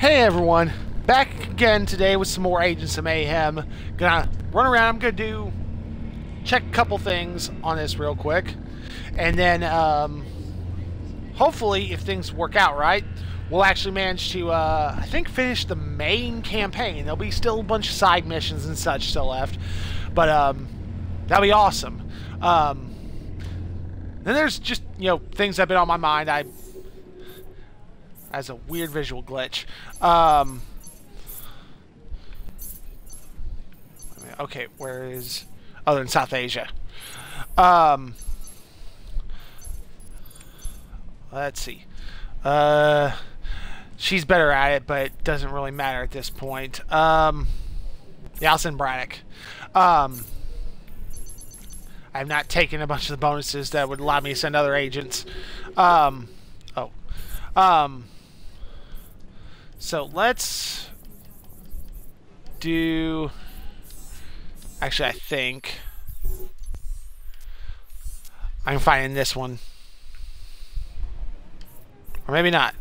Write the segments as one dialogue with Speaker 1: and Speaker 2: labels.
Speaker 1: Hey everyone, back again today with some more Agents of Mayhem. Gonna run around, I'm gonna check a couple things on this real quick. And then, hopefully, if things work out right, we'll actually manage to, I think, finish the main campaign. There'll be still a bunch of side missions and such still left. But, that'll be awesome. Then there's just, things that have been on my mind. As a weird visual glitch. Okay, where is... Oh, in South Asia. Let's see. She's better at it, but it doesn't really matter at this point. Yeah, I'll send Braddock. I have not taken a bunch of the bonuses that would allow me to send other agents. So let's do... Actually, I think I'm finding this one. Or maybe not.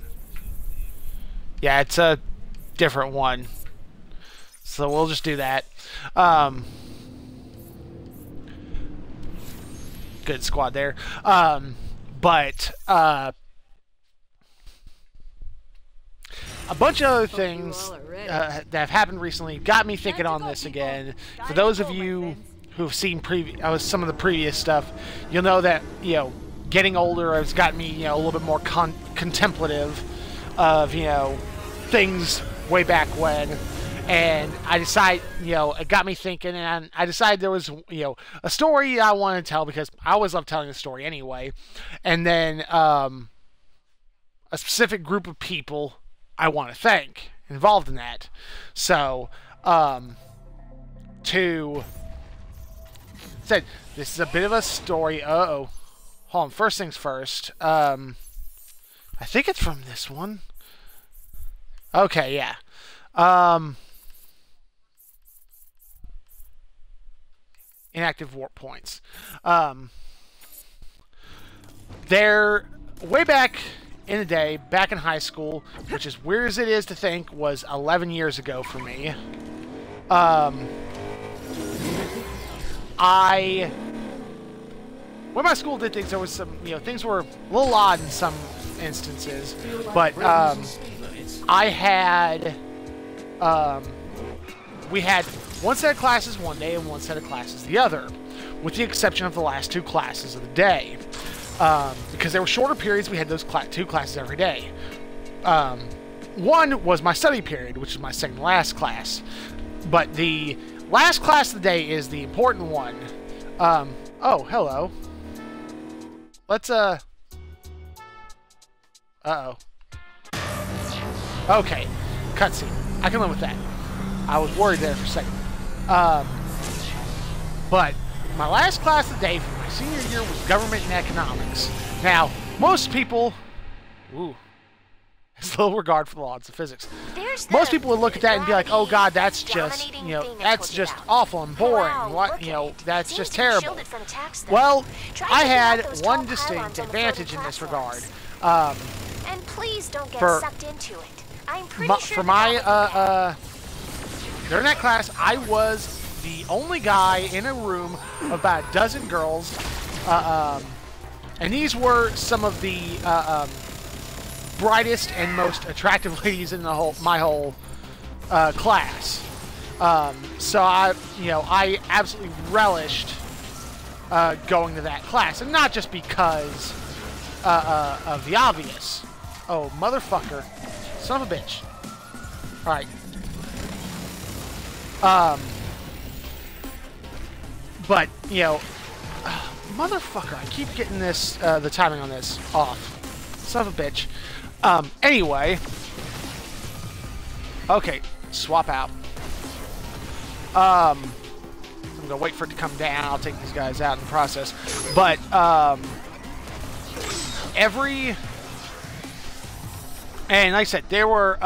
Speaker 1: Yeah, it's a different one. So we'll just do that. Good squad there. A bunch of other things that have happened recently got me thinking on this again. For those of you who've seen some of the previous stuff, you'll know that getting older has gotten me a little bit more contemplative of things way back when, and I decided it got me thinking, and I decided there was a story I wanted to tell because I always love telling a story anyway, and then a specific group of people I want to thank involved in that. So, said this is a bit of a story. Hold on. First things first. I think it's from this one. Okay, yeah. Inactive warp points. They're way back in the day, back in high school, which is weird as it is to think was 11 years ago for me. When my school did things, there was some, things were a little odd in some instances, but we had one set of classes one day and one set of classes the other, with the exception of the last two classes of the day. Because there were shorter periods, we had those two classes every day. One was my study period, which is my second to last class. But the last class of the day is the important one. Oh, hello. Let's, Uh-oh. Okay, cutscene. I can live with that. I was worried there for a second. But my last class of the day for my senior year was government and economics. Now, most people... Ooh. It's little regard for the laws of physics. Most people would look at that and be like, oh god, that's just, that's just awful and boring. What, that's just terrible. Well, I had one distinct advantage in this regard.
Speaker 2: And please don't get sucked into it. I'm pretty sure
Speaker 1: for my, during that class, I was the only guy in a room of about a dozen girls, and these were some of the brightest and most attractive ladies in my whole class. So I absolutely relished going to that class, and not just because of the obvious. Oh, motherfucker, son of a bitch! All right. But, motherfucker, I keep getting this, the timing on this off. Son of a bitch. Anyway. Okay, swap out. I'm gonna wait for it to come down. I'll take these guys out in the process. But, and like I said, there were,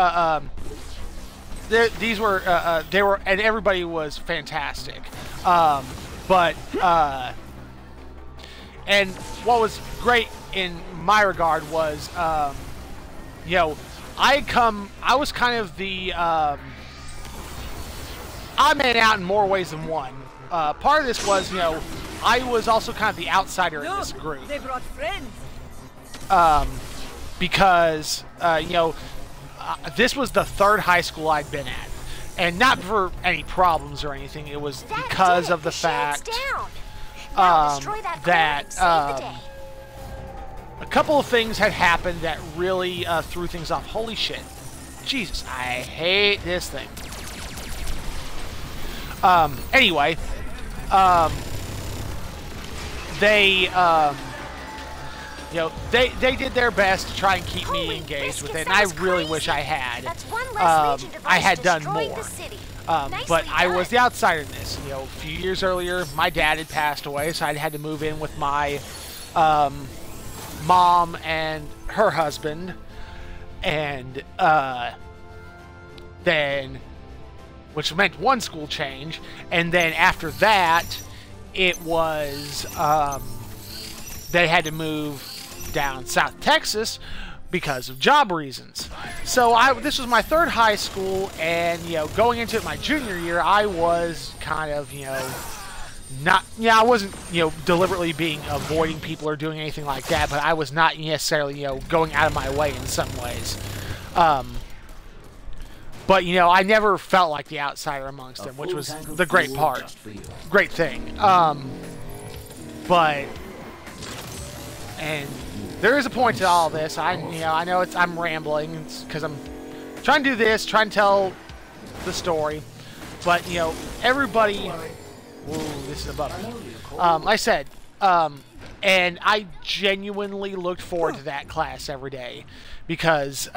Speaker 1: and everybody was fantastic. And what was great in my regard was, I was kind of the odd man out in more ways than one. Part of this was, you know, I was also kind of the outsider in this group.
Speaker 3: They brought friends.
Speaker 1: Because, you know, this was the third high school I'd been at. And not for any problems or anything. It was because of the fact that a couple of things had happened that really threw things off. Holy shit. Jesus, I hate this thing. Anyway, they, you know, they did their best to try and keep me engaged with it, and I really wish I had. I had done more. But I was the outsider in this. You know, a few years earlier, my dad had passed away, so I had to move in with my mom and her husband, and then, which meant one school change, and then after that, it was they had to move down South Texas because of job reasons. So this was my third high school, and, you know, going into it my junior year, I was kind of, you know, I wasn't, you know, deliberately avoiding people or doing anything like that, but I was not necessarily, you know, going out of my way in some ways. But, you know, I never felt like the outsider amongst them, which was the great part. Great thing. And there is a point to all this. I know I'm rambling because I'm trying to do this, trying to tell the story. But, you know, everybody... Whoa, this is above me. Like I said, and I genuinely looked forward to that class every day because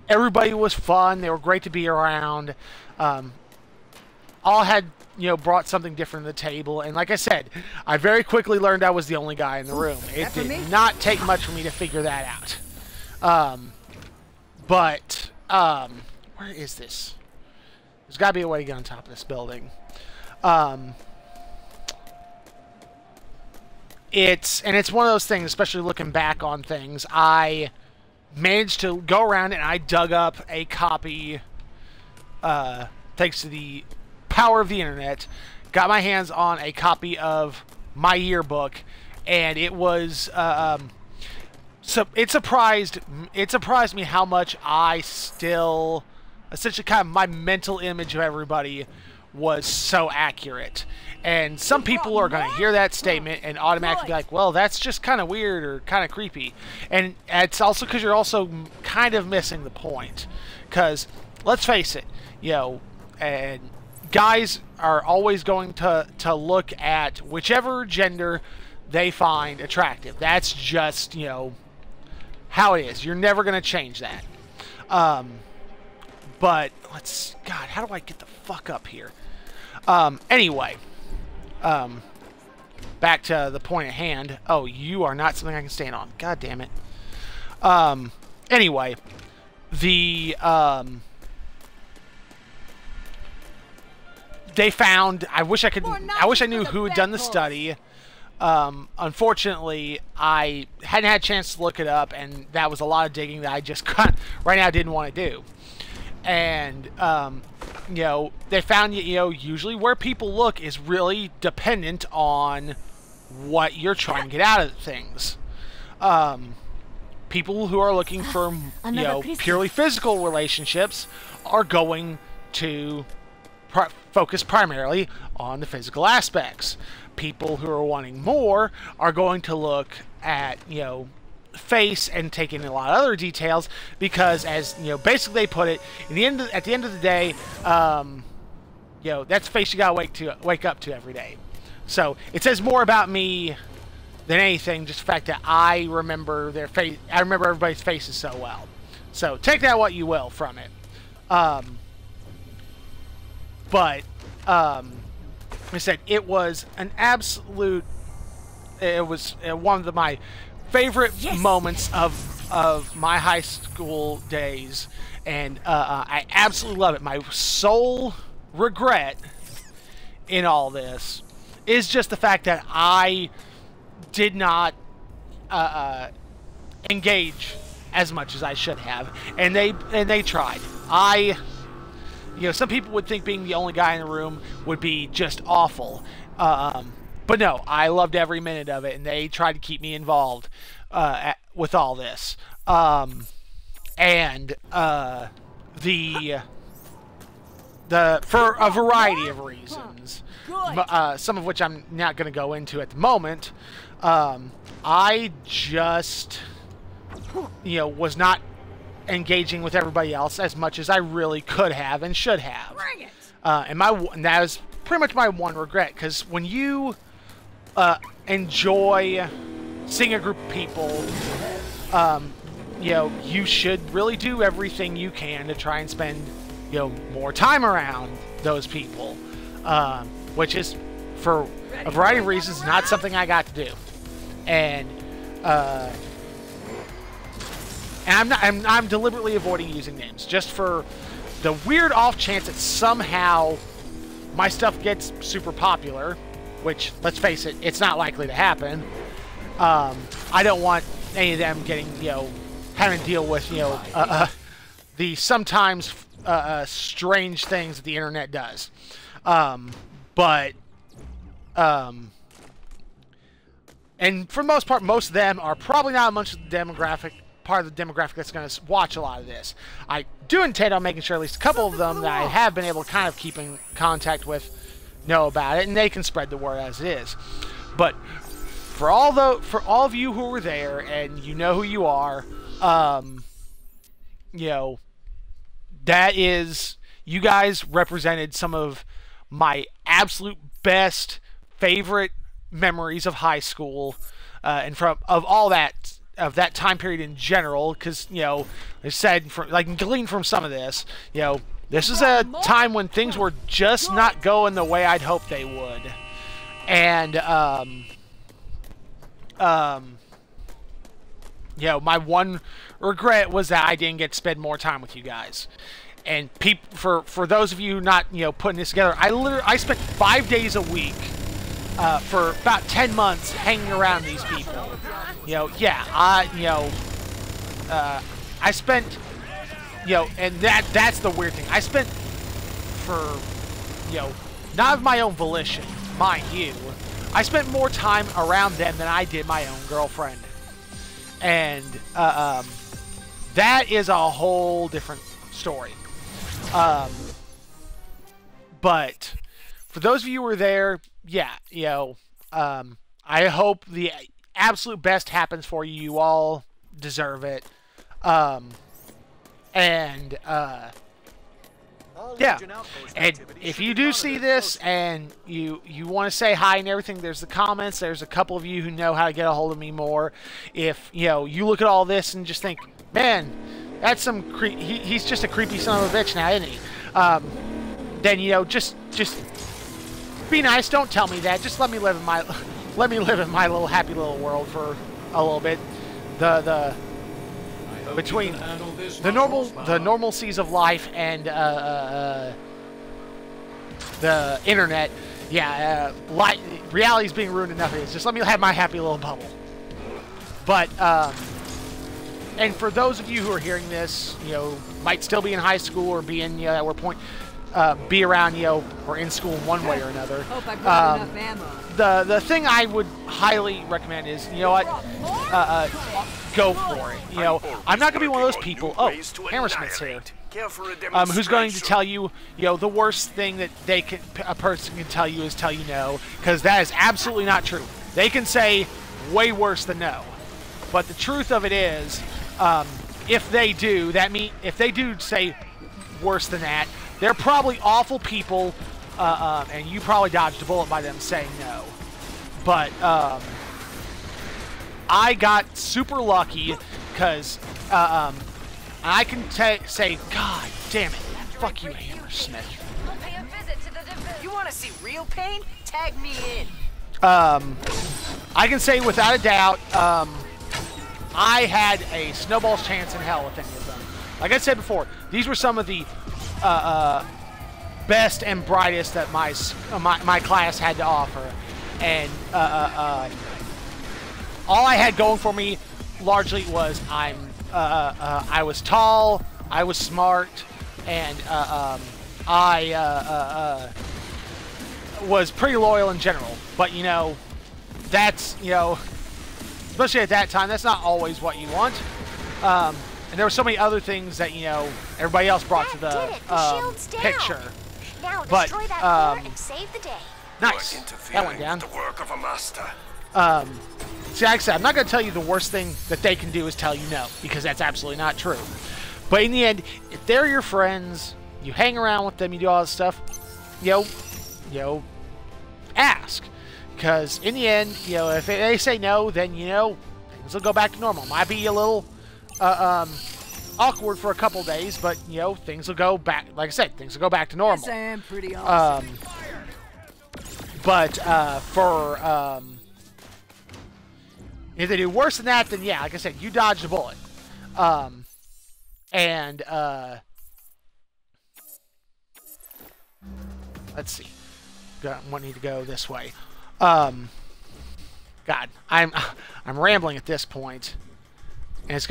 Speaker 1: everybody was fun. They were great to be around. All had, you know, brought something different to the table. And like I said, I very quickly learned I was the only guy in the room. It did not take much for me to figure that out. Where is this? There's got to be a way to get on top of this building. It's one of those things, especially looking back on things, I managed to go around and I dug up a copy, thanks to the power of the internet, got my hands on a copy of my yearbook, and it was, so it surprised me how much I still, essentially kind of my mental image of everybody was so accurate. And some people are going to hear that statement and automatically be like, well, that's just kind of weird or kind of creepy. And it's also because you're also kind of missing the point. Because, let's face it, you know, and guys are always going to look at whichever gender they find attractive. That's just, you know, how it is. You're never going to change that. But, God, how do I get the fuck up here? Anyway, back to the point at hand. Oh, you are not something I can stand on. God damn it. Anyway, they found, I wish I knew who had done the study. Unfortunately, I hadn't had a chance to look it up, and that was a lot of digging that I just right now didn't want to do. And, you know, they found, you know, usually where people look is really dependent on what you're trying to get out of things. People who are looking for, you know, purely physical relationships are going to focus primarily on the physical aspects. People who are wanting more are going to look at, you know, face and take in a lot of other details, because, as you know, basically they put it, at the end of the day, you know, that's the face you gotta wake up to every day. So it says more about me than anything, just the fact that I remember their face. I remember everybody's faces so well. So take that what you will from it. But like I said, it was an absolute. It was one of my favorite moments of my high school days, and I absolutely love it. My sole regret in all this is just the fact that I did not engage as much as I should have, and they tried. Some people would think being the only guy in the room would be just awful, but no, I loved every minute of it, and they tried to keep me involved with all this, for a variety of reasons, some of which I'm not going to go into at the moment. I just, was not engaging with everybody else as much as I really could have and should have. And that is pretty much my one regret, because when you enjoy seeing a group of people, you should really do everything you can to try and spend, more time around those people, which is, for a variety of reasons, not something I got to do. And I'm deliberately avoiding using names just for the weird off chance that somehow my stuff gets super popular, which, let's face it, it's not likely to happen. I don't want any of them getting, having to deal with, the sometimes strange things that the internet does. And for the most part, most of them are probably not much of the part of the demographic that's going to watch a lot of this. I do intend on making sure at least a couple of them that I have been able to kind of keep in contact with know about it, and they can spread the word as it is. But for all of you who were there, and you know who you are, that is, you guys represented some of my absolute best, favorite memories of high school, and of that time period in general, because they said, like, gleaned from some of this, this is a time when things were just not going the way I'd hoped they would, and my one regret was that I didn't get to spend more time with you guys. And for those of you not putting this together, I spent 5 days a week for about 10 months hanging around these people. I spent, and that's the weird thing. I spent for, not of my own volition, mind you, I spent more time around them than I did my own girlfriend. And that is a whole different story. But for those of you who were there, I hope the absolute best happens for you. You all deserve it. And if you do see this and you want to say hi and everything, there's the comments. There's a couple of you who know how to get a hold of me more. If you look at all this and just think, man, that's some he's just a creepy son of a bitch now, isn't he? Then just be nice. Don't tell me that. Just let me live in my little happy little world for a little bit. Between the normalcies of life and the internet, reality's being ruined enough. Just let me have my happy little bubble. But and for those of you who are hearing this, might still be in high school or be in at what point be around or in school in one way or another.
Speaker 3: Hope I brought enough ammo.
Speaker 1: The thing I would highly recommend is go for it. I'm not gonna be one of those people. Oh, Hammersmith's here. Who's going to tell you, the worst thing that a person can tell you is tell you no, because that is absolutely not true. They can say way worse than no, but the truth of it is, if they do say worse than that, they're probably awful people, and you probably dodged a bullet by them saying no. But I got super lucky because I can say, God damn it, fuck you, Hammersmith.
Speaker 3: You want to see real pain? Tag me in.
Speaker 1: I can say without a doubt, I had a snowball's chance in hell with any of them. Like I said before, these were some of the best and brightest that my class had to offer, and all I had going for me largely was I'm I was tall, I was smart, and I was pretty loyal in general. But, you know, that's, you know, especially at that time, that's not always what you want. And there were so many other things that, you know, everybody else brought to the picture.
Speaker 2: Now
Speaker 1: But,
Speaker 2: destroy that core and save the day.
Speaker 1: Nice. That went down.
Speaker 4: The work of a master.
Speaker 1: See, like I said, I'm not going to tell you the worst thing that they can do is tell you no, because that's absolutely not true. But in the end, if they're your friends, you hang around with them, you do all this stuff, you know, ask. Because in the end, you know, if they say no, then, you know, things will go back to normal. Might be a little awkward for a couple days, but, you know, things will go back, like I said, things will go back to normal.
Speaker 3: Yes, I am pretty awesome.
Speaker 1: But if they do worse than that, then yeah, like I said, you dodged a bullet. Let's see. I need to go this way. God, I'm rambling at this point, and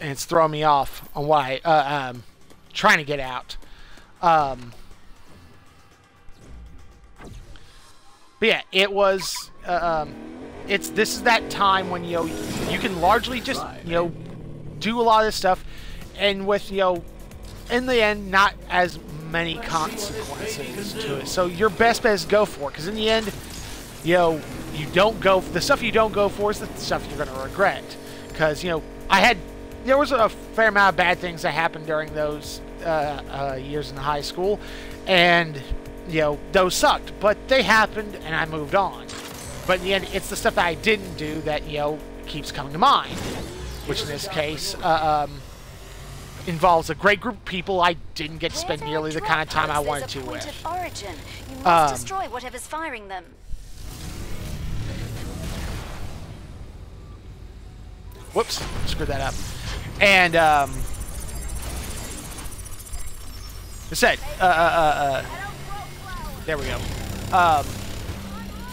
Speaker 1: it's throwing me off on why trying to get out. But yeah, it was. This is that time when, you know, you can largely just, you know, do a lot of this stuff, and with, you know, in the end, not as many consequences to it. So your best bet is go for it, because in the end, you know, the stuff you don't go for is the stuff you're going to regret. Because, you know, there was a fair amount of bad things that happened during those years in high school, and, you know, those sucked, but they happened, and I moved on. But in the end, it's the stuff that I didn't do that, you know, keeps coming to mind, which in this case involves a great group of people I didn't get to spend nearly the kind of time I wanted to with.
Speaker 2: Origin. You must destroy whatever's firing them.
Speaker 1: Whoops, screwed that up. And I said, there we go.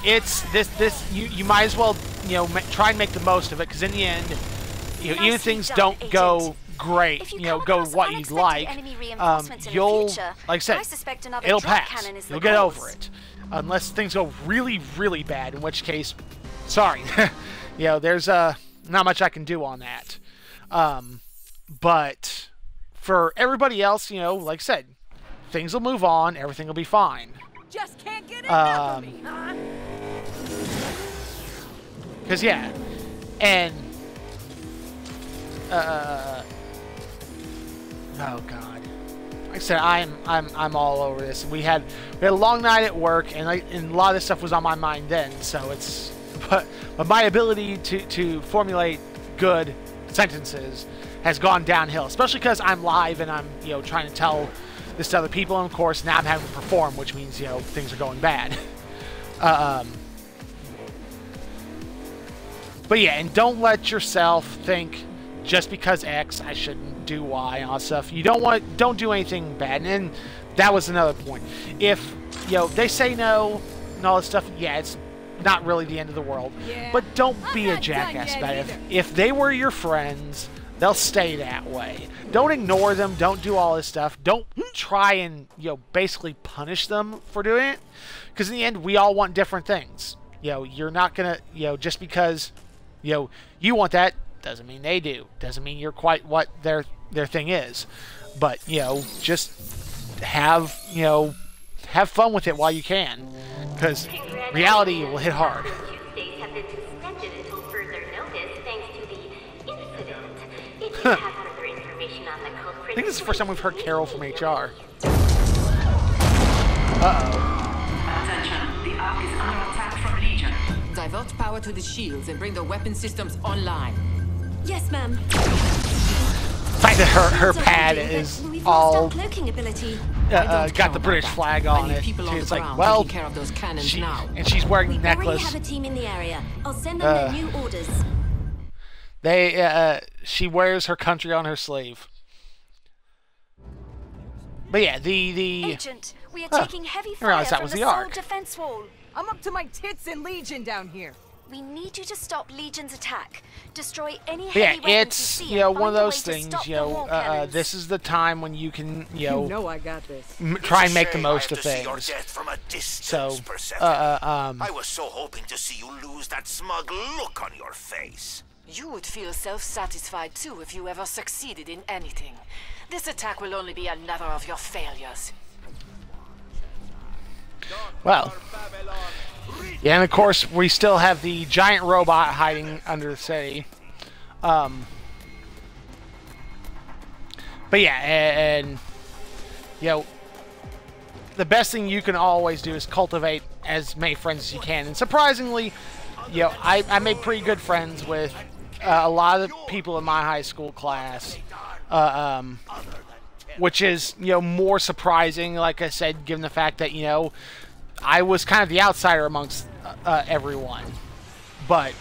Speaker 1: It's this. You might as well, you know, try and make the most of it, because in the end, you know, even if things don't go great, you know, go what you'd like, you'll, like I said, it'll pass. You'll get over it, unless things go really, really bad. In which case, sorry, you know, there's not much I can do on that. But for everybody else, you know, like I said, things will move on. Everything will be fine.
Speaker 3: Just can't get enough of me, huh?
Speaker 1: Cause yeah, and oh god, like I said, I'm all over this. We had a long night at work, and a lot of this stuff was on my mind then. So it's, but my ability to formulate good sentences has gone downhill, especially because I'm live and I'm, you know, trying to tell this to other people, and of course now I'm having to perform, which means, you know, things are going bad. But yeah, and don't let yourself think just because X, I shouldn't do Y and all that stuff. You don't do anything bad. And that was another point. If, you know, they say no and all this stuff, yeah, it's not really the end of the world. Yeah, but don't be a jackass about it. If they were your friends, they'll stay that way. Don't ignore them. Don't do all this stuff. Don't try and, you know, basically punish them for doing it. Because in the end, we all want different things. You know, you're not going to, you know, just because, you know, you want that doesn't mean they do. Doesn't mean you're quite what their thing is. But, you know, just have fun with it while you can. Because reality will hit hard. I think this is the first time we've heard Carol from HR. Uh-oh.
Speaker 5: Attention, the Ark is under attack from Legion. Divert power to the shields and bring the weapon systems online.
Speaker 2: Yes, ma'am.
Speaker 1: The fact that her pad is all got the British flag on it. It's like, well, she's wearing the necklace.
Speaker 2: I already have a team in the area. I'll send them their new orders.
Speaker 1: She wears her country on her sleeve. But yeah, the
Speaker 2: Agent, we are taking heavy fire
Speaker 1: that
Speaker 2: from
Speaker 1: was
Speaker 2: the
Speaker 1: the
Speaker 2: Soul
Speaker 1: Ark.
Speaker 2: defense wall.
Speaker 3: I'm up to my tits in Legion down here.
Speaker 2: We need you to stop Legion's attack. Destroy any
Speaker 1: But
Speaker 2: heavy
Speaker 1: yeah,
Speaker 2: weapons
Speaker 1: it's,
Speaker 2: you see
Speaker 1: you know,
Speaker 2: and
Speaker 1: one of
Speaker 2: find a
Speaker 1: those
Speaker 2: way to
Speaker 1: things,
Speaker 2: stop
Speaker 1: you
Speaker 2: the
Speaker 1: know,
Speaker 2: wall cannons.
Speaker 1: this is the time when you can, you know,
Speaker 3: I got this.
Speaker 1: try and make the most of
Speaker 4: See your
Speaker 1: things.
Speaker 4: death from a distance,
Speaker 1: So,
Speaker 4: Persephone. I was so hoping to see you lose that smug look on your face.
Speaker 5: You would feel self-satisfied too if you ever succeeded in anything. This attack will only be another of your failures.
Speaker 1: Well, yeah, and of course we still have the giant robot hiding under the city. But yeah, and you know, the best thing you can always do is cultivate as many friends as you can. And surprisingly, you know, I made pretty good friends with a lot of the people in my high school class. Which is, you know, more surprising, like I said, given the fact that, you know, I was kind of the outsider amongst everyone. But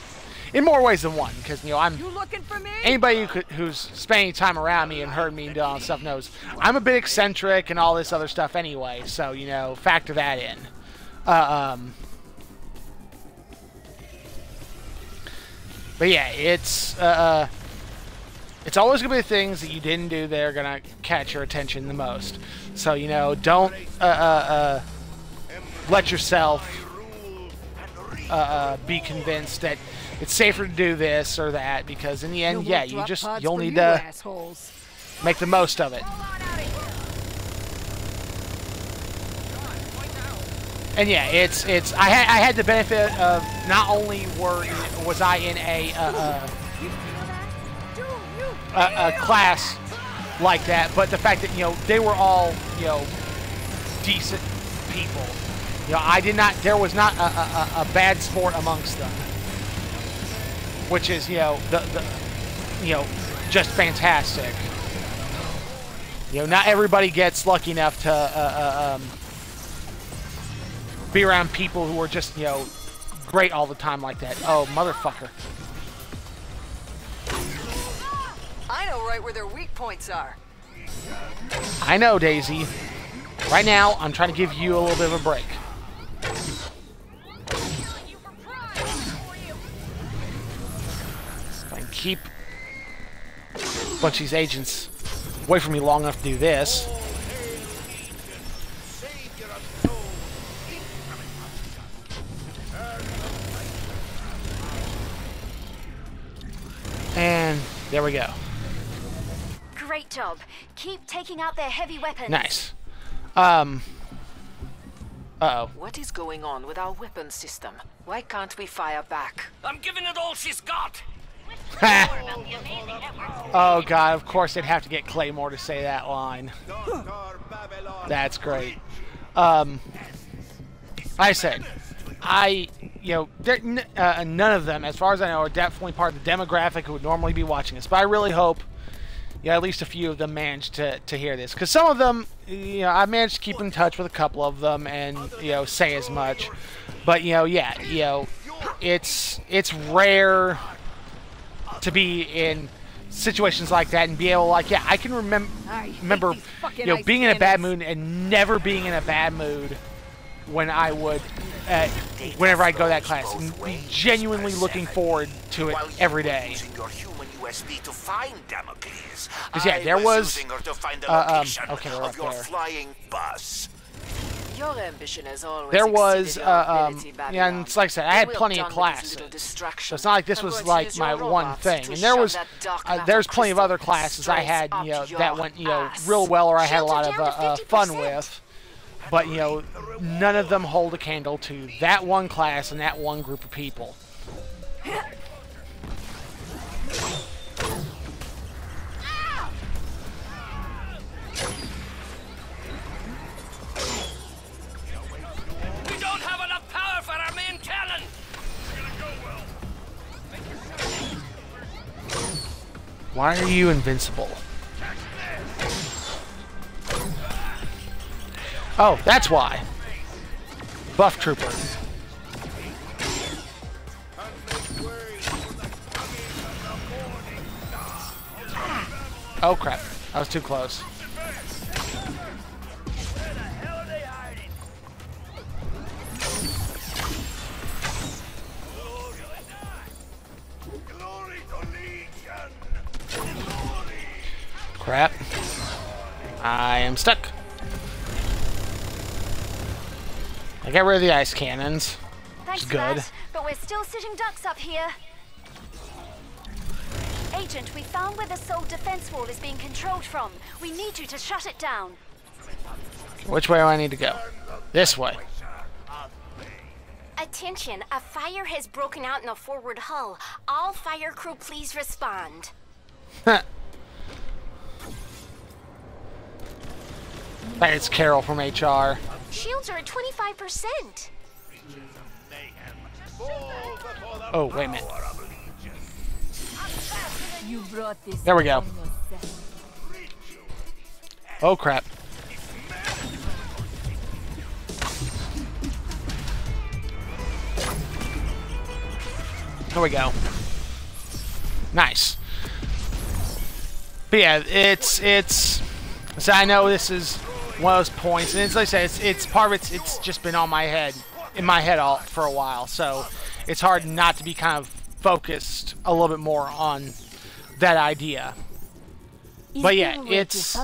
Speaker 1: in more ways than one, because, you know, I'm...
Speaker 3: You looking for me?
Speaker 1: Anybody who's spent any time around me and heard me and all that stuff knows I'm a bit eccentric and all this other stuff anyway, so, you know, factor that in. But yeah, it's always going to be the things that you didn't do that are going to catch your attention the most. So, you know, don't let yourself be convinced that it's safer to do this or that, because in the end, yeah, you'll need to make the most of it. And yeah, I had the benefit of not only was I in a class like that, but the fact that, you know, they were all, you know, decent people. You know, there was not a bad sport amongst them, which is, you know, you know, just fantastic. You know, not everybody gets lucky enough to be around people who are just, you know, great all the time like that. Oh, motherfucker.
Speaker 3: I know right where their weak points are.
Speaker 1: I know, Daisy. Right now, I'm trying to give you a little bit of a break. If I can keep a bunch of these agents away from me long enough to do this. And there we go.
Speaker 2: Great job. Keep taking out their heavy weapons.
Speaker 1: Nice. Uh-oh.
Speaker 5: What is going on with our weapon system? Why can't we fire back?
Speaker 4: I'm giving it all she's got.
Speaker 1: Oh god, of course they'd have to get Claymore to say that line. That's great. Like I said, you know, none of them, as far as I know, are definitely part of the demographic who would normally be watching this. But I really hope, yeah, at least a few of them managed to hear this, because some of them, you know, I managed to keep in touch with a couple of them and, you know, say as much. But, you know, yeah, you know, it's rare to be in situations like that and be able, like, yeah, I can remember, you know, being in a bad mood and never being in a bad mood when I would, whenever I go to that class, and be genuinely looking forward to it every day. Because yeah, there was, okay, we're up there.
Speaker 5: Your ambition is always
Speaker 1: There was,
Speaker 5: yeah,
Speaker 1: yeah, and it's like I said, I had plenty of classes, so it's not like this was like my one thing. And there was, there's plenty of other classes I had, you know, that went, you know, real well, or I had a lot of fun with. But, you know, none of them hold a candle to that one class and that one group of people.
Speaker 4: We don't have enough power for our main cannon.
Speaker 1: Why are you invincible? Oh, that's why. Buff Trooper. Oh crap, I was too close. Crap. I am stuck. I got rid of the ice cannons.
Speaker 2: Thanks,
Speaker 1: good.
Speaker 2: Matt, but we're still sitting ducks up here. Agent, we found where the Soul defense wall is being controlled from. We need you to shut it down.
Speaker 1: Which way do I need to go? This way.
Speaker 2: Attention, a fire has broken out in the forward hull. All fire crew, please respond.
Speaker 1: It's Carol from HR.
Speaker 2: Shields are at 25%.
Speaker 1: Oh, wait a minute.
Speaker 5: You brought this.
Speaker 1: There we go. Oh, crap. There we go. Nice. But yeah, it's. So I know this is one of those points, and it's like I said, it's part of it's just been on my head, in my head all for a while. So it's hard not to be kind of focused a little bit more on that idea. But yeah, it's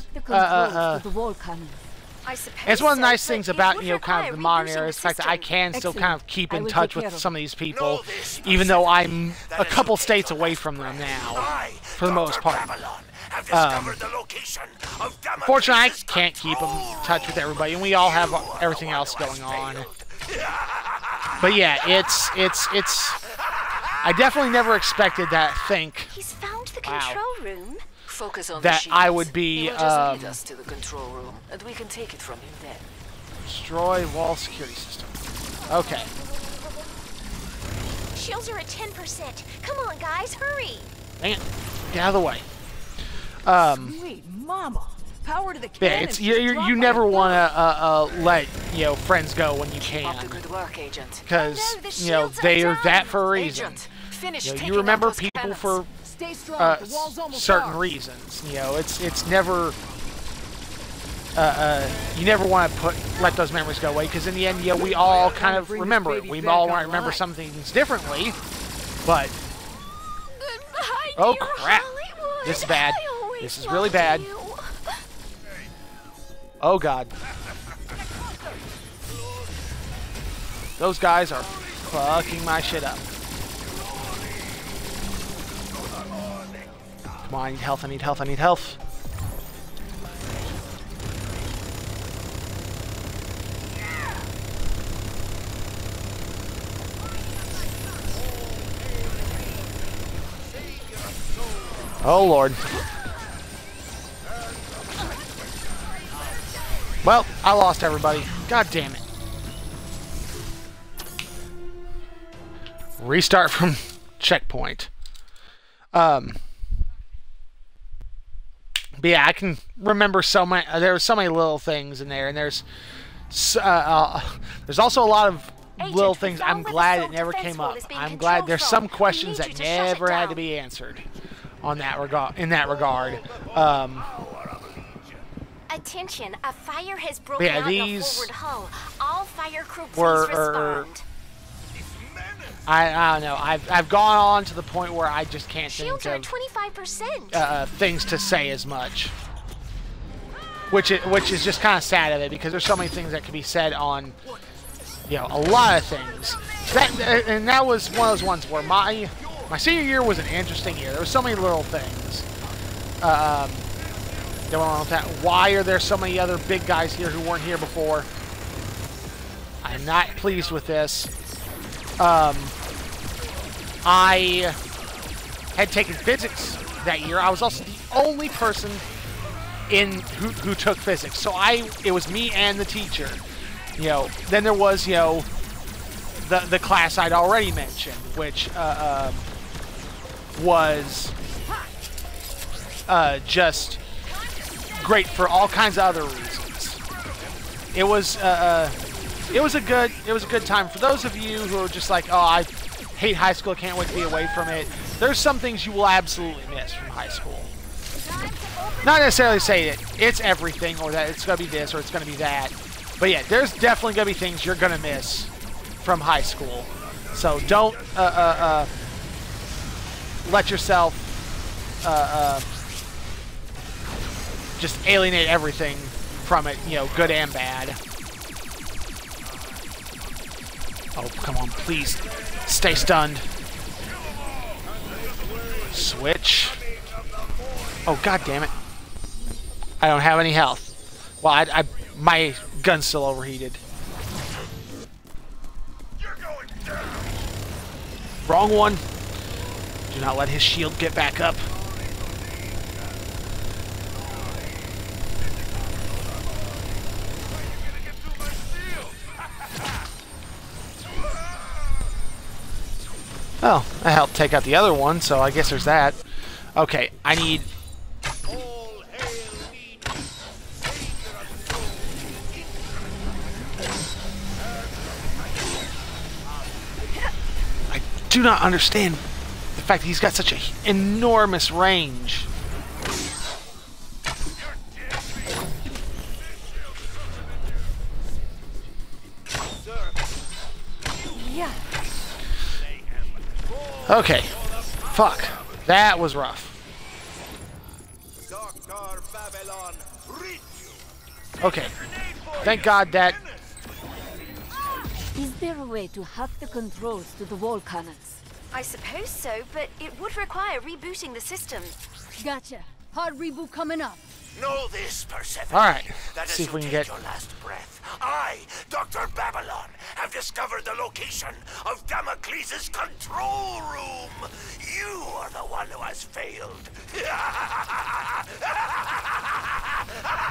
Speaker 1: it's one of the nice things about, you know, kind of the modern era is the fact that I can still kind of keep in touch with some of these people, even though I'm a couple states away from them now, for the most part. Fortunately, I can't keep in touch with everybody, and we all have everything else going on. But yeah, it's. I definitely never expected that.
Speaker 2: He's found the control room.
Speaker 3: Focus on
Speaker 1: That
Speaker 3: the
Speaker 1: I would be.
Speaker 3: He will just lead us to the control room, and we can take it from him then.
Speaker 1: Destroy wall security system. Okay.
Speaker 2: Shields are at 10%. Come on, guys, hurry.
Speaker 1: Dang it. Get out of the way.
Speaker 5: Sweet mama. Power to the
Speaker 1: Yeah,
Speaker 5: cannon.
Speaker 1: it's you never want to let, you know, friends go when you can,
Speaker 3: Up to good work, Agent.
Speaker 1: because
Speaker 2: Oh, no, the
Speaker 1: you know
Speaker 2: shields are
Speaker 1: they are
Speaker 2: down.
Speaker 1: that for a reason.
Speaker 3: Agent, finish
Speaker 1: You know,
Speaker 3: taking
Speaker 1: you remember
Speaker 3: out those
Speaker 1: people
Speaker 3: cannons.
Speaker 1: for
Speaker 5: Stay strong. The wall's almost
Speaker 1: certain
Speaker 5: down.
Speaker 1: reasons. You know, it's never. You never want to let those memories go away, because in the end, you know, we all kind of remember it. We all want to remember some things differently, but
Speaker 2: Goodbye,
Speaker 1: oh
Speaker 2: dear
Speaker 1: crap,
Speaker 2: Hollywood.
Speaker 1: this is bad.
Speaker 2: I always
Speaker 1: This is really
Speaker 2: loved
Speaker 1: bad.
Speaker 2: you.
Speaker 1: Oh god, those guys are fucking my shit up. Come on, I need health. I need health. I need health. Oh lord. Well, I lost everybody. God damn it. Restart from checkpoint. But yeah, I can remember so many. There were so many little things in there, and there's also a lot of little things. I'm glad it never came up. I'm glad there's some questions that never had to be answered on that regard. In that regard.
Speaker 2: Attention, a fire has broken
Speaker 1: Yeah,
Speaker 2: out in the
Speaker 1: these
Speaker 2: forward hull. All fire crew, please
Speaker 1: were-
Speaker 2: respond.
Speaker 1: I don't know. I've gone on to the point where I just can't
Speaker 2: Shields
Speaker 1: think
Speaker 2: are
Speaker 1: of
Speaker 2: at 25%.
Speaker 1: things to say as much, which is just kind of sad of it, because there's so many things that could be said on, you know, a lot of things. That was one of those ones where my senior year was an interesting year. There were so many little things going on with that. Why are there so many other big guys here who weren't here before? I'm not pleased with this. I had taken physics that year. I was also the only person who took physics. So it was me and the teacher. You know, then there was, you know, the class I'd already mentioned, which was just great for all kinds of other reasons. It was a good time. For those of you who are just like, oh, I hate high school, can't wait to be away from it, there's some things you will absolutely miss from high school. Not necessarily say that it's everything, or that it's going to be this, or it's going to be that. But yeah, there's definitely going to be things you're going to miss from high school. So don't let yourself just alienate everything from it, you know, good and bad. Oh, come on, please. Stay stunned. Switch. Oh, god damn it. I don't have any health. Well, my gun's still overheated. Wrong one. Do not let his shield get back up. Oh, I helped take out the other one, so I guess there's that. Okay, I need... I do not understand the fact that he's got such an enormous range. Okay. Fuck. That was rough. Okay. Thank God that...
Speaker 6: Is there a way to hack the controls to the wall cannons?
Speaker 2: I suppose so, but it would require rebooting the system.
Speaker 6: Gotcha. Hard reboot coming up.
Speaker 4: Know this, Persephone.
Speaker 1: Alright.
Speaker 4: That
Speaker 1: See
Speaker 4: as
Speaker 1: if we
Speaker 4: you
Speaker 1: can
Speaker 4: take
Speaker 1: get...
Speaker 4: your last breath, I, Dr. Babylon, have discovered the location of Damocles' control room. You are the one who has failed.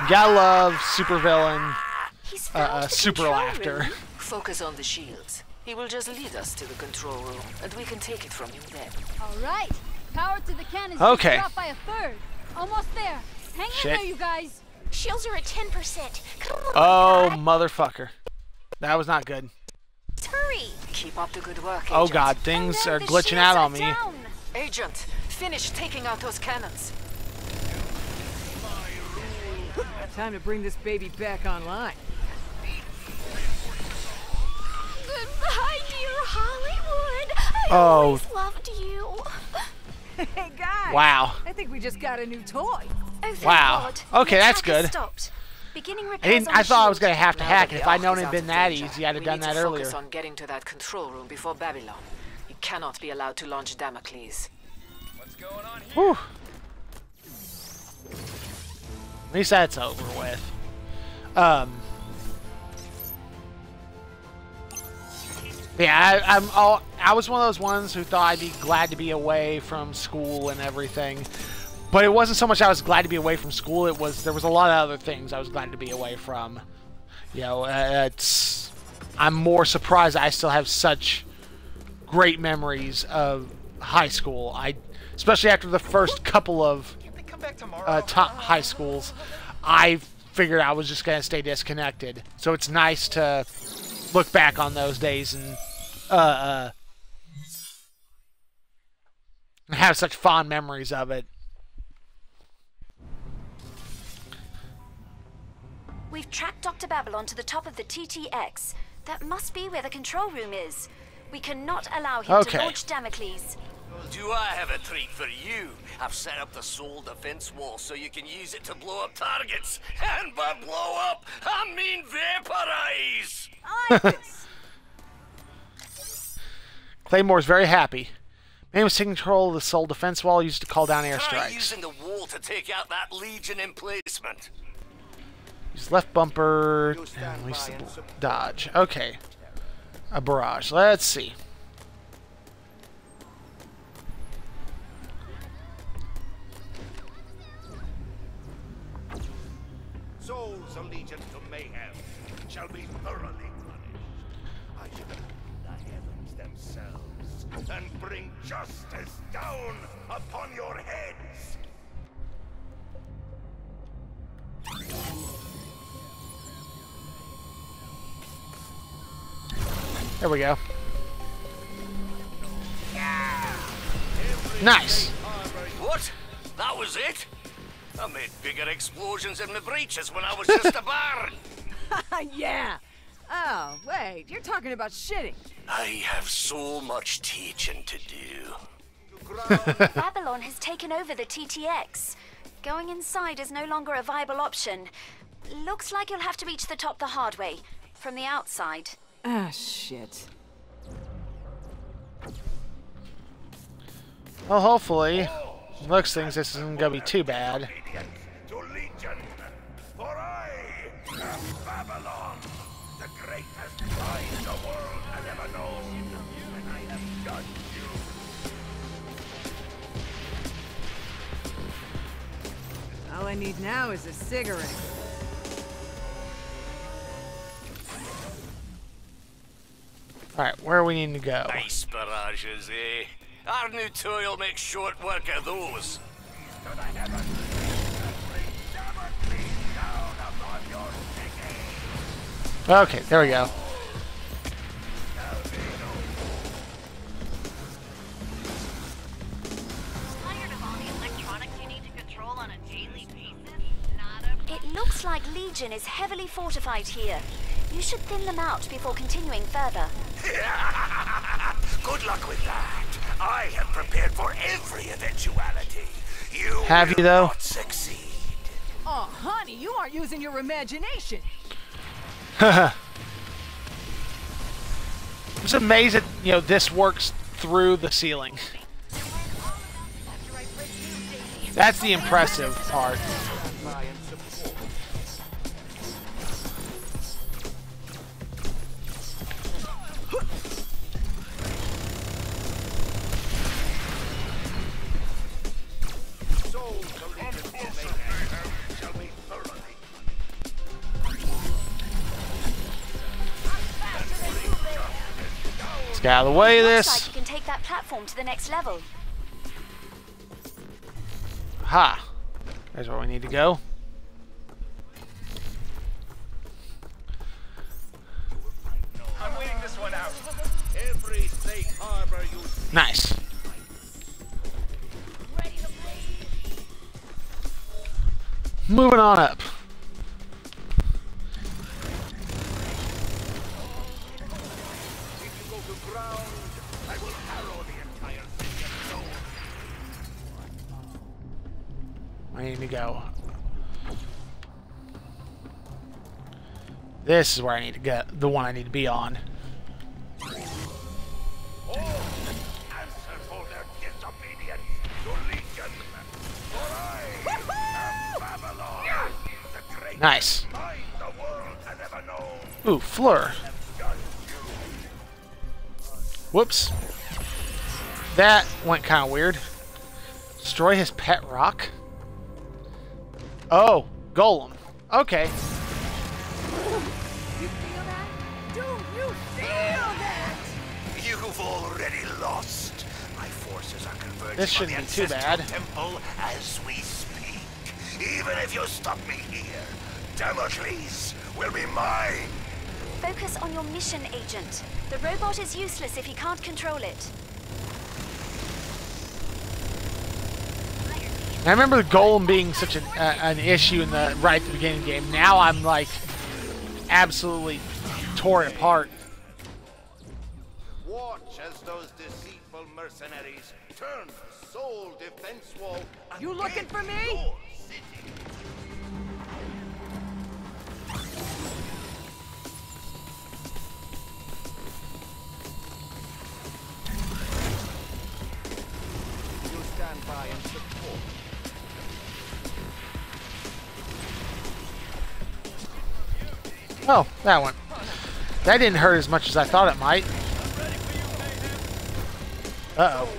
Speaker 1: Gotta love supervillain,
Speaker 2: He's found the
Speaker 1: super
Speaker 2: control
Speaker 1: laughter.
Speaker 2: room.
Speaker 5: Focus on the shields. He will just lead us to the control room, and we can take it from him then.
Speaker 6: All right. Power to the cannons.
Speaker 1: Okay.
Speaker 6: Dropped by a third. Almost there. Hang in there, you guys.
Speaker 2: Shields are at 10%. Come on,
Speaker 1: Oh,
Speaker 2: guys.
Speaker 1: motherfucker. That was not good.
Speaker 2: Hurry.
Speaker 5: Keep up the good work,
Speaker 1: Oh
Speaker 5: Agent.
Speaker 1: god, things
Speaker 2: Oh, no,
Speaker 1: are
Speaker 2: the
Speaker 1: glitching
Speaker 2: shields
Speaker 1: out
Speaker 2: are
Speaker 1: on me.
Speaker 2: down.
Speaker 5: Agent, finish taking out those cannons.
Speaker 3: Time to bring this baby back online.
Speaker 2: Goodbye, dear Hollywood. I
Speaker 1: Oh.
Speaker 2: always loved you.
Speaker 3: Hey guys!
Speaker 1: Wow.
Speaker 3: I think we just got a new toy.
Speaker 2: Oh, thank
Speaker 1: Wow.
Speaker 2: God.
Speaker 1: Okay,
Speaker 2: The
Speaker 1: that's
Speaker 2: attack has
Speaker 1: good.
Speaker 2: stopped. Beginning repairs on
Speaker 1: I
Speaker 2: the
Speaker 1: thought I was
Speaker 2: shield.
Speaker 1: going to have to
Speaker 5: Now
Speaker 1: hack
Speaker 5: that
Speaker 1: it.
Speaker 5: the
Speaker 1: If I'd known
Speaker 5: Ark is
Speaker 1: it'd
Speaker 5: out
Speaker 1: been
Speaker 5: of
Speaker 1: that
Speaker 5: danger,
Speaker 1: easy, I'd have
Speaker 5: we
Speaker 1: done
Speaker 5: need
Speaker 1: that
Speaker 5: to
Speaker 1: earlier.
Speaker 5: focus on getting to that control room before Babylon. You cannot be allowed to launch Damocles.
Speaker 7: What's going on here?
Speaker 1: Whew. At least that's over with. Yeah, I was one of those ones who thought I'd be glad to be away from school and everything. But it wasn't so much I was glad to be away from school, there was a lot of other things I was glad to be away from. You know, I'm more surprised I still have such great memories of high school. Especially after the first couple of top high schools, I figured I was just going to stay disconnected. So it's nice to look back on those days and have such fond memories of it.
Speaker 2: We've tracked Dr. Babylon to the top of the TTX. That must be where the control room is. We cannot allow him to launch Damocles.
Speaker 4: Do I have a treat for you? I've set up the soul defense wall so you can use it to blow up targets. And by blow up, I mean vaporize!
Speaker 3: I like this.
Speaker 1: Claymore's very happy. Man was taking control of the soul defense wall used to call down
Speaker 4: Try
Speaker 1: airstrikes.
Speaker 4: using the wall to take out that Legion emplacement.
Speaker 1: Use left bumper and release the dodge. Okay. A barrage. Let's see.
Speaker 4: Souls allegiant to mayhem shall be thoroughly punished. I shall open the heavens themselves and bring justice down upon your heads.
Speaker 1: There we go. Nice.
Speaker 4: What? That was it? I made bigger explosions in my breeches when I was just a barn.
Speaker 3: Yeah. Oh, wait. You're talking about shitting.
Speaker 4: I have so much teaching to do.
Speaker 2: Babylon has taken over the TTX. Going inside is no longer a viable option. Looks like you'll have to reach the top the hard way, from the outside.
Speaker 5: Ah, shit.
Speaker 1: Well, hopefully, looks things this isn't gonna be too bad.
Speaker 4: To Legion, for I am Babylon, the greatest prize the world has ever known, and I have judged you.
Speaker 5: All I need now is a cigarette.
Speaker 1: Alright, where we need to go?
Speaker 8: Nice barrages, eh? Our new toy will make short work of those.
Speaker 1: Okay, there we go.
Speaker 2: Tired of all the electronics you need to control on a daily basis? It looks like Legion is heavily fortified here. You should thin them out before continuing further.
Speaker 4: Good luck with that. I have prepared for every eventuality. You
Speaker 1: have you though?
Speaker 4: Not succeed.
Speaker 5: Oh, honey, you aren't using your imagination.
Speaker 1: It's amazing, you know, this works through the ceiling. That's the impressive part. Let's get out of the way of
Speaker 2: Looks
Speaker 1: this.
Speaker 2: like you can take that platform to the next level.
Speaker 1: Ha! There's where we need to go.
Speaker 7: I'm waiting this one out.
Speaker 4: Every safe harbor you see.
Speaker 1: Nice. Moving on up.
Speaker 4: If you go to ground, I will harrow the entire city of souls.
Speaker 1: Where I need to go. This is where I need to go. The one I need to be on.
Speaker 4: Answer for their disobedience to Legion. For I am Babylon, the greatest
Speaker 1: Nice.
Speaker 4: mind the world has ever known.
Speaker 1: Ooh, Fleur. Whoops. That went kind of weird. Destroy his pet rock? Oh, Golem. Okay.
Speaker 5: You feel that? Dude, you feel that?
Speaker 4: You've already lost. My forces are converging
Speaker 1: This
Speaker 4: on the
Speaker 1: shouldn't be too
Speaker 4: ancestral
Speaker 1: bad.
Speaker 4: temple as we speak. Even if you stop me here, Damocles will be mine.
Speaker 2: Focus on your mission, Agent. The robot is useless if he can't control it.
Speaker 1: I remember the Golem being such an issue in the right at the beginning of the game. Now I'm like absolutely tore it apart.
Speaker 4: Watch as those deceitful mercenaries turn the soul defense wall.
Speaker 5: You looking for me?
Speaker 4: Your city. You stand by and support.
Speaker 1: Oh, that one. That didn't hurt as much as I thought it might. Uh-oh.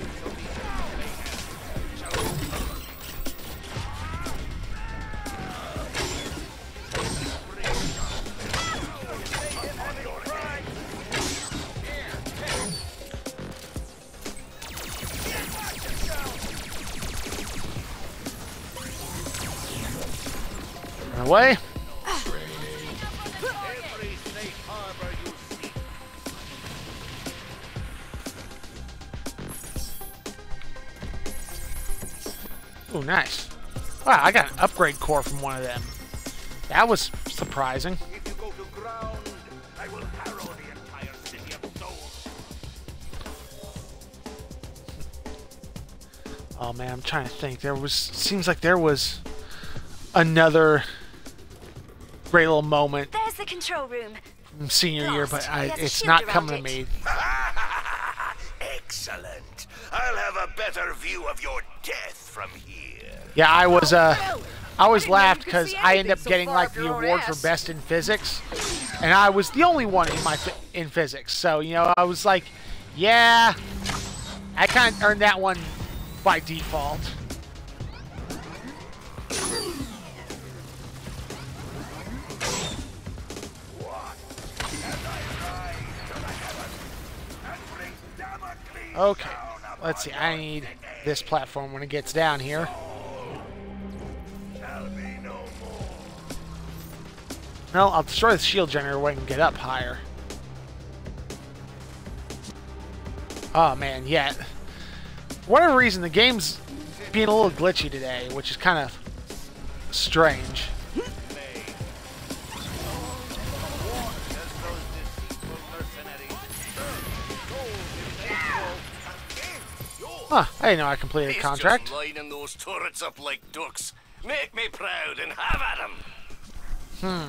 Speaker 1: Run away.
Speaker 4: Every safe harbor you seek.
Speaker 1: Oh, nice. Wow, I got an upgrade core from one of them. That was surprising.
Speaker 4: If you go to ground, I will harrow the entire city of souls.
Speaker 1: Oh man, I'm trying to think. Seems like there was another great little moment
Speaker 2: There's the control room.
Speaker 1: from senior year, but
Speaker 2: There's a
Speaker 1: it's
Speaker 2: shield
Speaker 1: not
Speaker 2: around
Speaker 1: coming to
Speaker 2: it.
Speaker 1: me.
Speaker 4: Excellent. I'll have a better view of your death from here.
Speaker 1: Yeah, I always laughed
Speaker 3: you could
Speaker 1: because
Speaker 3: see
Speaker 1: I ended
Speaker 3: anything
Speaker 1: up
Speaker 3: so
Speaker 1: getting
Speaker 3: far
Speaker 1: like
Speaker 3: up
Speaker 1: the
Speaker 3: your own
Speaker 1: award for
Speaker 3: ass.
Speaker 1: best in physics, and I was the only one in in physics. So you know, I was like, yeah, I kind of earned that one by default. Okay, let's see. I need this platform when it gets down here. No, I'll destroy the shield generator when I can get up higher. Oh man, yeah. For whatever reason, the game's being a little glitchy today, which is kind of strange. Huh, I didn't know I completed a contract.
Speaker 8: Just lining those turrets up like ducks. Make me proud and have at 'em.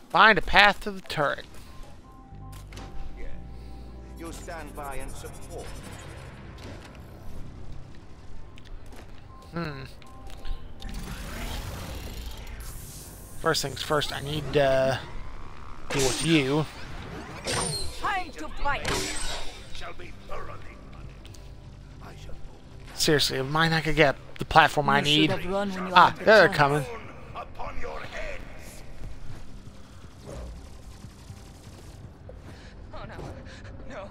Speaker 1: Find a path to the turret.
Speaker 4: Yeah. You stand by and support.
Speaker 1: First things first, I need to deal with you.
Speaker 3: Time to fight.
Speaker 4: Shall be thoroughly punished. I shall move
Speaker 1: Seriously, am I not gonna get the platform I need?
Speaker 5: Should have run when you
Speaker 1: Ah,
Speaker 5: had the
Speaker 1: they're
Speaker 5: chance.
Speaker 1: coming.
Speaker 4: upon your heads.
Speaker 3: Oh no.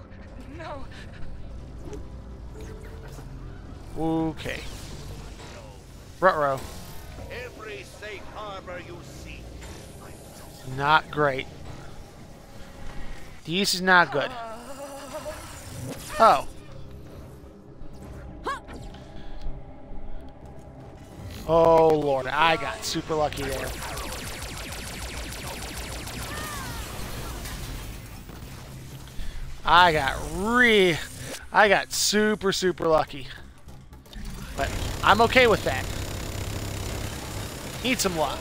Speaker 3: No. No.
Speaker 1: Okay. Ruh-roh.
Speaker 4: Every safe harbor you seek.
Speaker 1: Not great. The use is not good. Oh. Oh lord, I got super lucky there. I got super lucky. But I'm okay with that. Need some luck.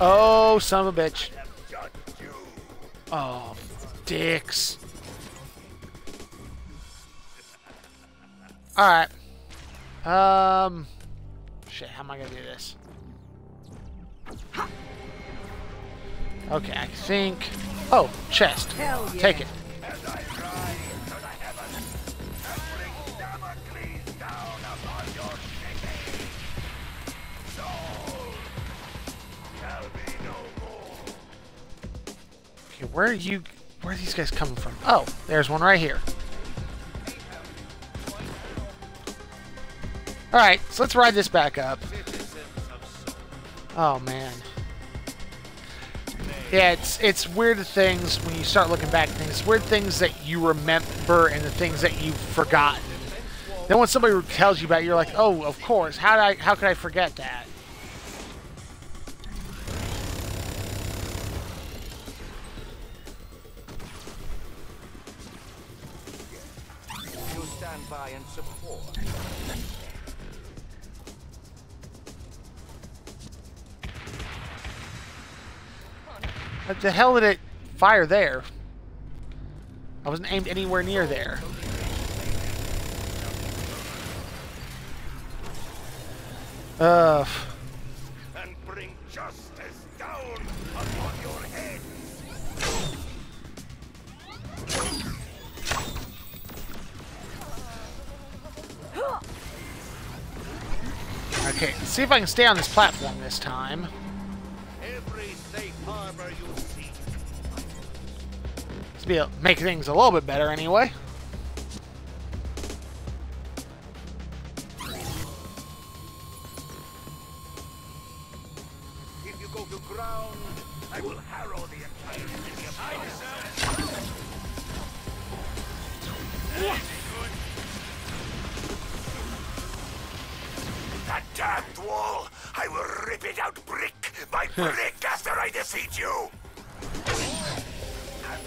Speaker 1: Oh, son of a bitch. Oh, dicks. Alright. Shit, how am I gonna do this? Okay, I think... Oh, chest.
Speaker 3: Hell yeah.
Speaker 1: Take it. Okay, where are these guys coming from? Oh, there's one right here. Alright, so let's ride this back up. Oh, man. Yeah, it's weird things when you start looking back at things. Weird things that you remember and the things that you've forgotten. Then when somebody tells you about it, you're like, oh, of course. How could I forget that?
Speaker 4: You stand by and support.
Speaker 1: What the hell did it fire there? I wasn't aimed anywhere near there.
Speaker 4: And bring justice down upon your head.
Speaker 1: Okay, let's see if I can stay on this platform this time.
Speaker 4: Every safe harbor you seek.
Speaker 1: Let's be able to make things a little bit better anyway.
Speaker 4: If you go to ground, I will harrow the entire city of Mayhem. That damned wall! I will rip it out brick by brick after I defeat you!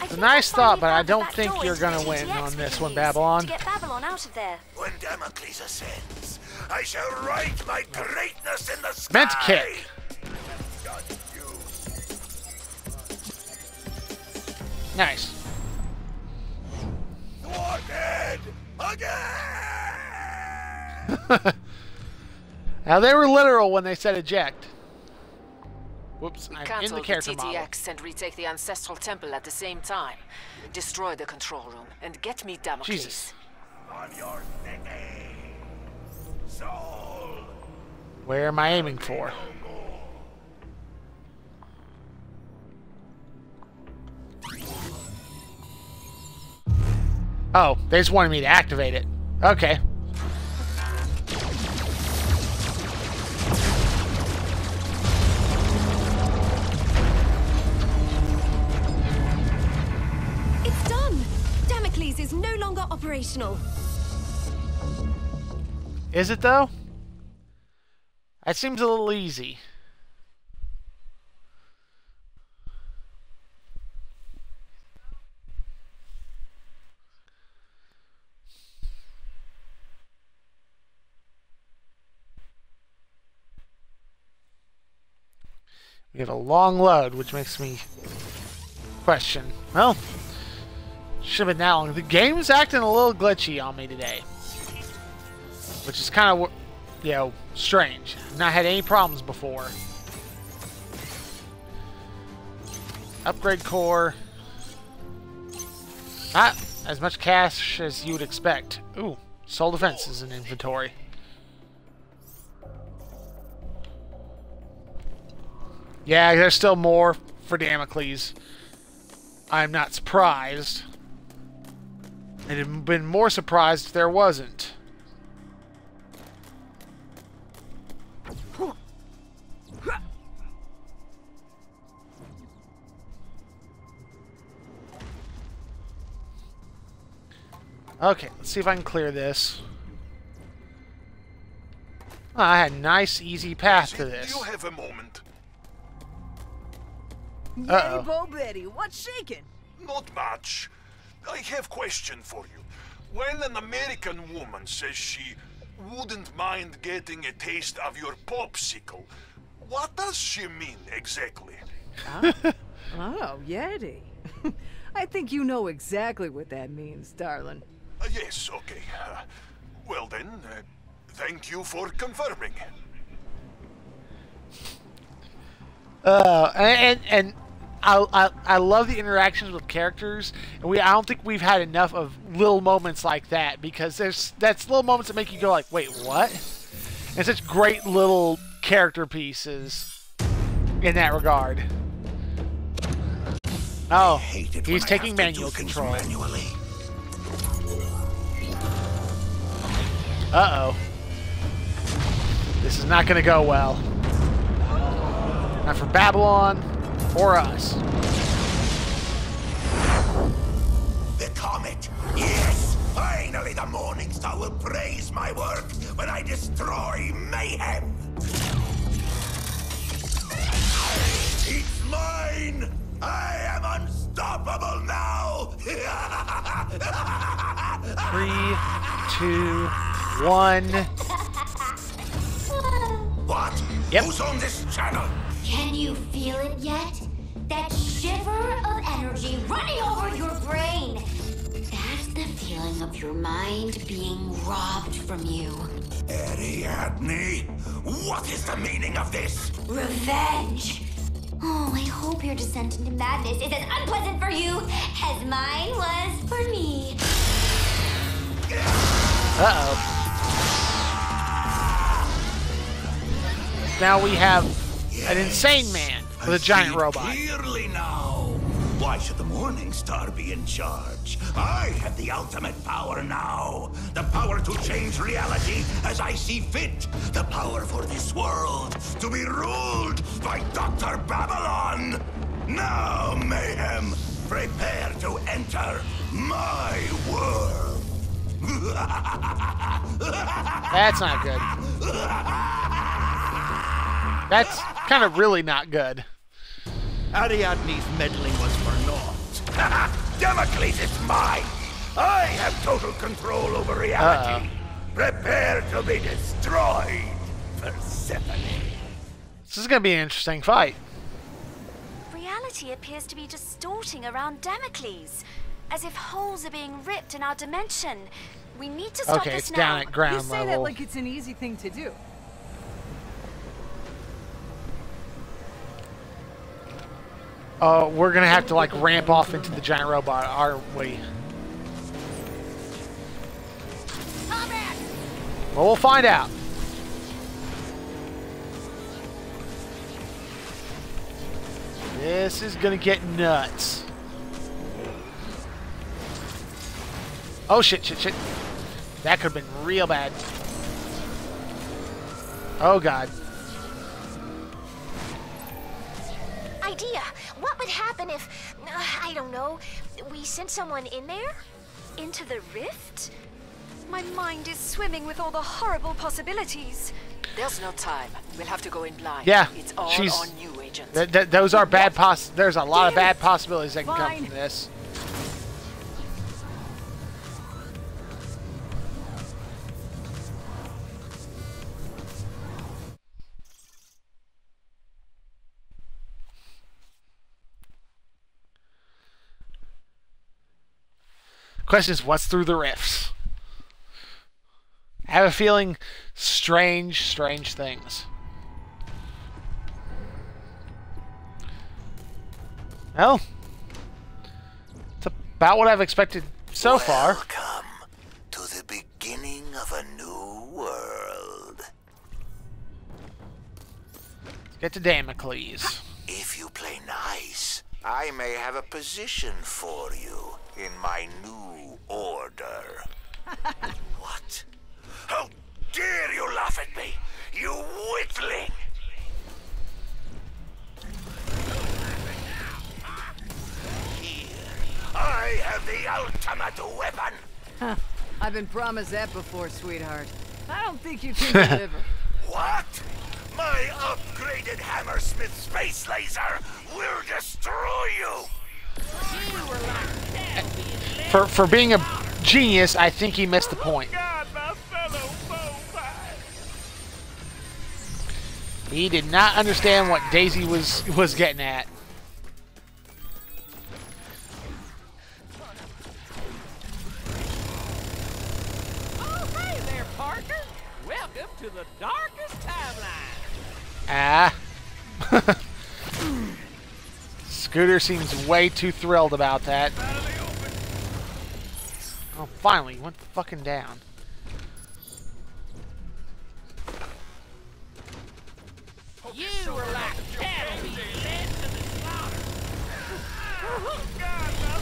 Speaker 2: I
Speaker 1: It's a nice thought, but I don't think you're gonna win on this one, Babylon.
Speaker 2: To get Babylon out of there.
Speaker 4: When Damocles ascends, I shall write my greatness in the sky.
Speaker 1: Meant to kick. Nice.
Speaker 4: Thwarted again.
Speaker 1: Now they were literal when they said eject. Whoops, I'm in
Speaker 5: Cancel
Speaker 1: the character model.
Speaker 5: TTX and retake the Ancestral Temple at the same time. Destroy the control room and get me Damocles.
Speaker 1: Jesus.
Speaker 4: On your city, soul.
Speaker 1: Where am I aiming for? Oh, they just wanted me to activate it. Okay.
Speaker 9: It's done! Damocles is no longer operational.
Speaker 1: Is it though? That seems a little easy. We have a long load, which makes me question. Well, should have been that long. The game's acting a little glitchy on me today, which is kind of, you know, strange. I've not had any problems before. Upgrade core. Not as much cash as you would expect. Ooh, soul defense is in inventory. Yeah, there's still more for Damocles. I'm not surprised. I'd have been more surprised if there wasn't. Okay, let's see if I can clear this. Oh, I had a nice, easy path to this.
Speaker 4: Do you have a moment?
Speaker 1: Uh-oh.
Speaker 3: Hey, Bo Betty, what's shaking?
Speaker 4: Not much. I have question for you. When an American woman says she wouldn't mind getting a taste of your popsicle, what does she mean exactly?
Speaker 3: Oh, Yeti. I think you know exactly what that means, darling.
Speaker 4: Yes, okay. Well then, thank you for confirming.
Speaker 1: And I love the interactions with characters, and I don't think we've had enough of little moments like that, because that's little moments that make you go like, wait, what? And such great little character pieces in that regard. Oh, he's taking manual control. Uh-oh. This is not going to go well. Not for Babylon or us.
Speaker 4: The comet! Yes! Finally the Morning Star will praise my work when I destroy Mayhem! It's mine! I am unstoppable now!
Speaker 1: 3, 2, 1.
Speaker 4: What?
Speaker 1: Yep.
Speaker 4: Who's on this channel?
Speaker 2: Can you feel it yet? That shiver of energy running over your brain. That's the feeling of your mind being robbed from you.
Speaker 4: Ariadne, what is the meaning of this?
Speaker 2: Revenge. Oh, I hope your descent into madness is as unpleasant for you as mine was for me.
Speaker 1: Uh-oh. Now we have an insane man with a giant robot.
Speaker 4: Clearly now. Why should the Morning Star be in charge? I have the ultimate power now. The power to change reality as I see fit. The power for this world to be ruled by Dr. Babylon. Now, Mayhem, prepare to enter my world.
Speaker 1: That's not good. That's kind of really not good.
Speaker 10: Ariadne's meddling was for naught.
Speaker 4: Damocles is mine! I have total control over reality. Prepare to be destroyed, Persephone.
Speaker 1: This is going to be an interesting fight.
Speaker 2: Reality appears to be distorting around Damocles, as if holes are being ripped in our dimension. We need to stop
Speaker 1: Okay,
Speaker 2: this
Speaker 1: it's
Speaker 2: now.
Speaker 1: down at ground
Speaker 3: You say
Speaker 1: level.
Speaker 3: that like it's an easy thing to do.
Speaker 1: We're going to have to like ramp off into the giant robot, aren't we? Well, we'll find out. This is going to get nuts. Oh, shit, shit, shit. That could have been real bad. Oh, God.
Speaker 10: Idea. What would happen if, I don't know, we sent someone in there?
Speaker 2: Into the rift? My mind is swimming with all the horrible possibilities.
Speaker 5: There's no time. We'll have to go in blind.
Speaker 1: Yeah,
Speaker 5: It's all
Speaker 1: she's...
Speaker 5: on you, Agent.
Speaker 1: Those are bad There's a lot of bad possibilities that can come from this. Question is, what's through the rifts? I have a feeling strange things. Well, it's about what I've expected so far.
Speaker 4: Welcome to the beginning of a new world.
Speaker 1: Let's get to Damocles.
Speaker 4: If you play nice, I may have a position for you in my new order. What? How dare you laugh at me, you weakling! Here, I have the ultimate weapon!
Speaker 3: Huh. I've been promised that before, sweetheart. I don't think you can deliver.
Speaker 4: What? My upgraded Hammersmith space laser will destroy you!
Speaker 1: For being a genius, I think he missed the point. He did not understand what Daisy was getting at.
Speaker 11: Oh, hey there, partner. Welcome to the darkest timeline.
Speaker 1: Ah. Scooter seems way too thrilled about that. Oh, finally, he went fucking down.
Speaker 11: You were like cattle being led to the slaughter. Oh, God, my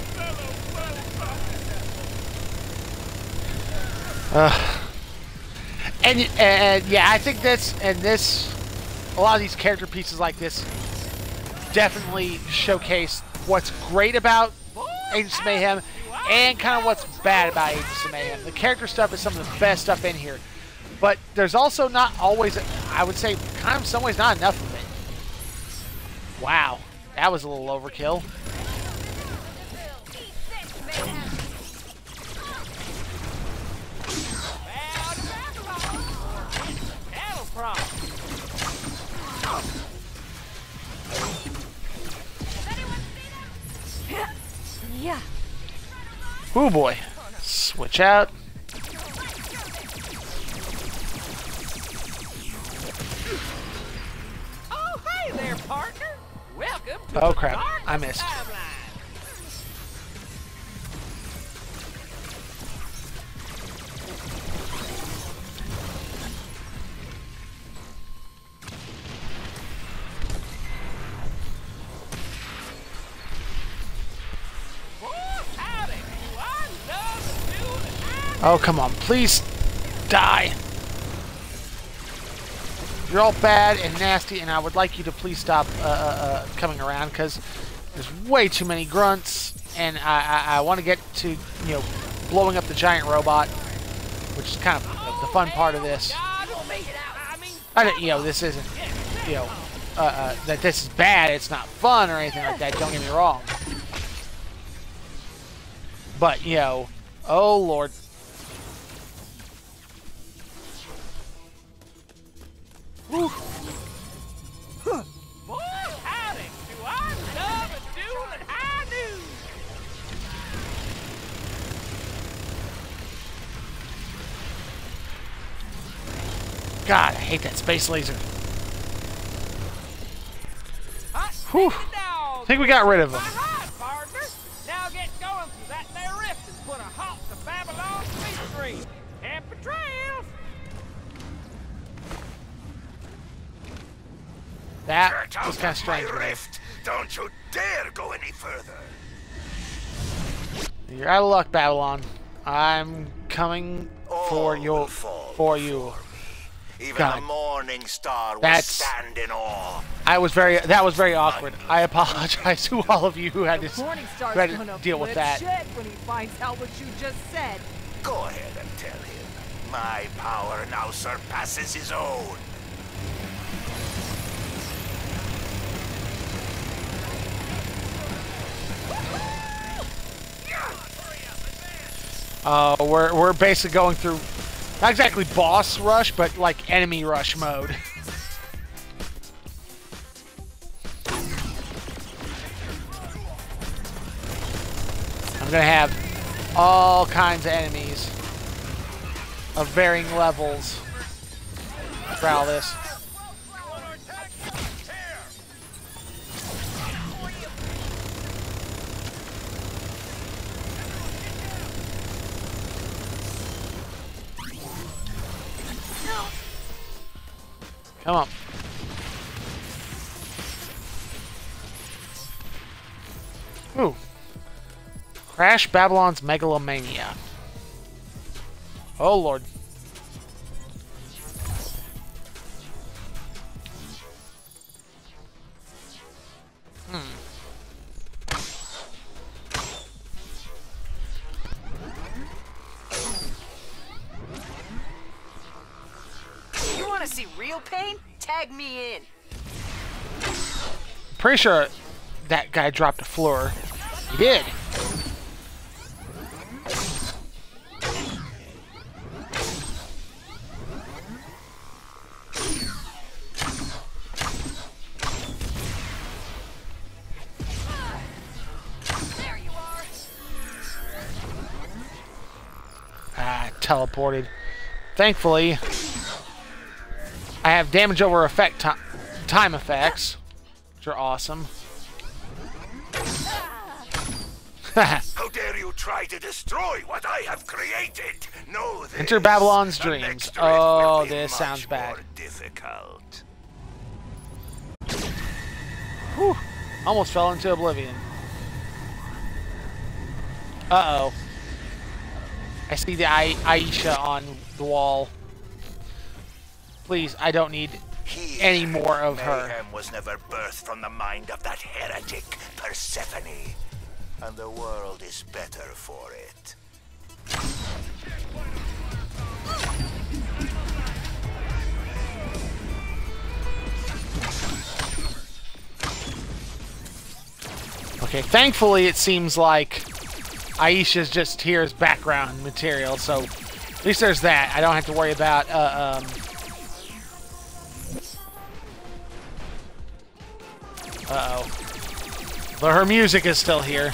Speaker 11: fellow
Speaker 1: And yeah, I think a lot of these character pieces like this definitely showcase what's great about Agents of Mayhem and kind of what's bad about Agents of Mayhem. The character stuff is some of the best stuff in here, but there's also not always, I would say, kind of in some ways not enough of it. Wow, that was a little overkill.
Speaker 2: Yeah.
Speaker 1: Oh boy. Switch out.
Speaker 11: Oh, hey there, partner. Welcome to
Speaker 1: Oh
Speaker 11: the
Speaker 1: crap,
Speaker 11: darkest
Speaker 1: I missed.
Speaker 11: timeline.
Speaker 1: Oh, come on. Please die. You're all bad and nasty, and I would like you to please stop coming around, because there's way too many grunts, and I want to get to, you know, blowing up the giant robot, which is kind of the fun part of this. I don't, you know, this isn't, you know, that this is bad. It's not fun or anything like that. Don't get me wrong. But, you know, oh lord. Whew.
Speaker 11: Boy, howdy, do I love a duel at high noon.
Speaker 1: God, I hate that space laser. Whew. I think we got rid of them.
Speaker 11: Now get going through that there rift and put a halt to Babylon's stream. Happy trails.
Speaker 1: That was kind of strange.
Speaker 4: Rift. Don't you dare go any further.
Speaker 1: You're out of luck, Babylon. I'm coming for you.
Speaker 4: Even
Speaker 1: God.
Speaker 4: the morning star will stand in awe.
Speaker 1: That was very awkward. I apologize to all of you who had to deal with that.
Speaker 3: Shit when he finds out what you just said.
Speaker 4: Go ahead and tell him. My power now surpasses his own.
Speaker 1: We're basically going through not exactly boss rush, but like enemy rush mode. I'm gonna have all kinds of enemies of varying levels for all this. Come on. Ooh. Crash Babylon's Megalomania. Oh, Lord.
Speaker 12: You want to see real pain? Tag me in.
Speaker 1: Pretty sure that guy dropped a floor. He did. Teleported. Thankfully, I have damage over effect time effects, which are awesome.
Speaker 4: How dare you try to destroy what I have created? Know this.
Speaker 1: Enter Babylon's dreams. Oh, this sounds bad.
Speaker 4: Difficult.
Speaker 1: Whew. Almost fell into oblivion. Uh-oh. I see the Aisha on the wall. Please, I don't need any more of her.
Speaker 4: Mayhem was never birthed from the mind of that heretic, Persephone. And the world is better for it.
Speaker 1: Okay, thankfully it seems like Aisha's just here as background material, so at least there's that. I don't have to worry about, but her music is still here.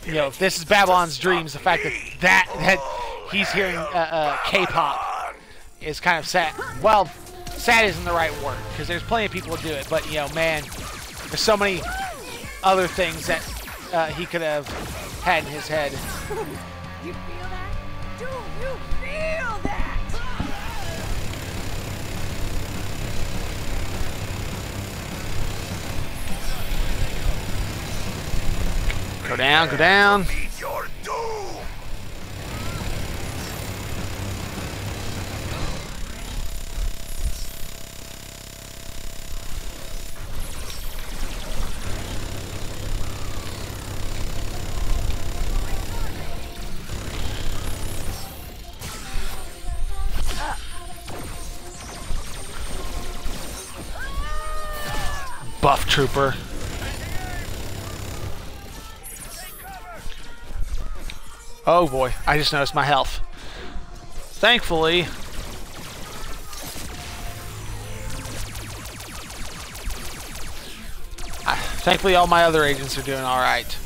Speaker 1: You know, if this is Babylon's dreams, the fact that he's hearing K-pop is kind of sad. Well, sad isn't the right word, because there's plenty of people who do it, but, you know, man, there's so many other things that he could have had in his head.
Speaker 3: You feel that? Do you feel that?
Speaker 1: Go down, go down.
Speaker 4: Your doom.
Speaker 1: Buff trooper. Oh boy, I just noticed my health. Thankfully... Thankfully all my other agents are doing alright.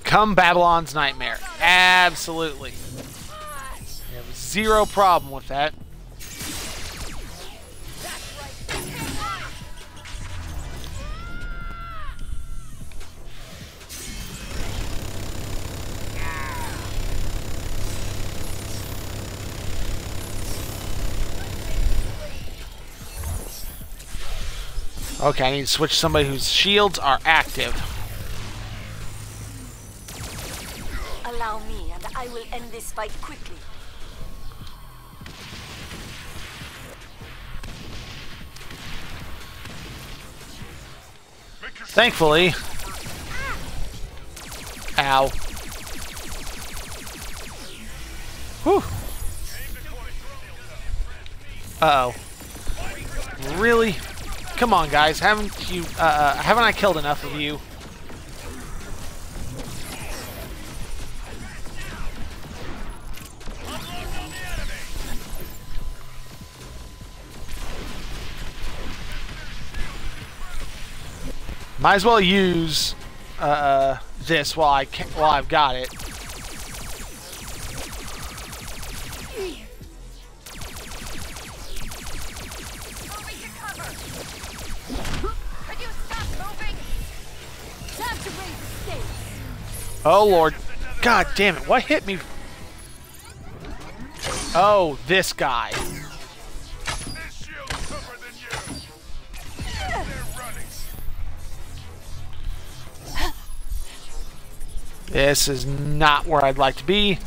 Speaker 1: Come Babylon's Nightmare. Absolutely. I have zero problem with that. Okay, I need to switch to somebody whose shields are active.
Speaker 2: Allow me, and I will end this fight quickly.
Speaker 1: Thankfully... Ow. Whew. Uh-oh. Really? Come on, guys. Haven't I killed enough of you? Might as well use this while I've got it. Oh Lord. God damn it. What hit me? Oh, this guy. This is not where I'd like to be.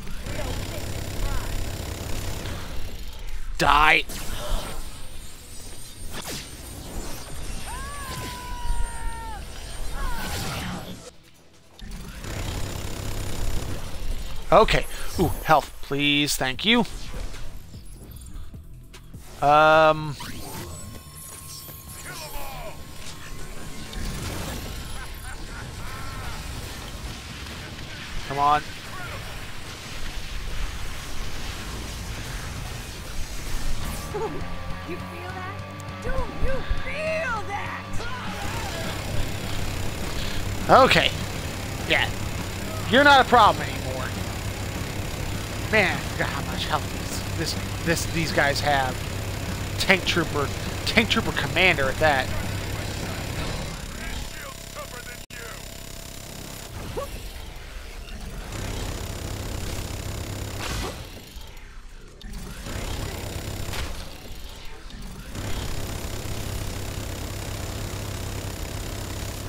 Speaker 1: Die. Okay. Ooh, health, please. Thank you. Come on.
Speaker 3: You feel that? Do you feel that?
Speaker 1: Okay. Yeah. You're not a problem anymore. Man, I forgot how much health these guys have. Tank Trooper Commander at that.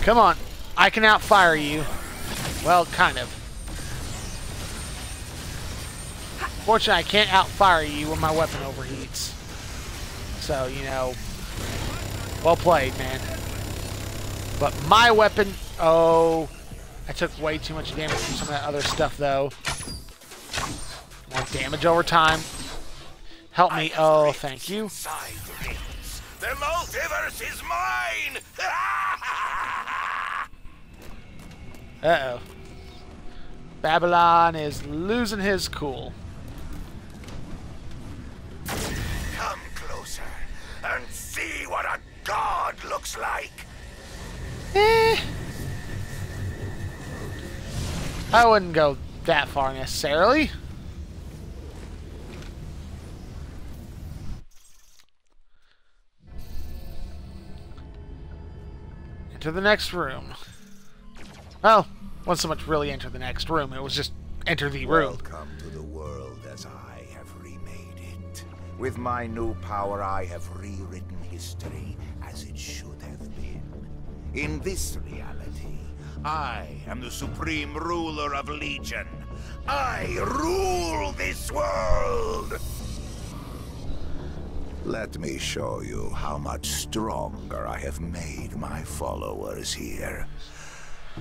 Speaker 1: Come on, I can outfire you. Well, kind of. Fortunately, I can't outfire you when my weapon overheats. So, you know, well played, man. But my weapon, oh, I took way too much damage from some of that other stuff, though. More damage over time. Help me. Oh, thank you.
Speaker 4: The multiverse is mine!
Speaker 1: Uh-oh. Babylon is losing his cool.
Speaker 4: Come closer and see what a god looks like.
Speaker 1: I wouldn't go that far necessarily. Enter the next room. Well, wasn't so much really enter the next room, it was just enter the room.
Speaker 4: Welcome to the world as I have remade it. With my new power, I have rewritten history as it should have been. In this reality, I am the supreme ruler of Legion. I rule this world! Let me show you how much stronger I have made my followers here.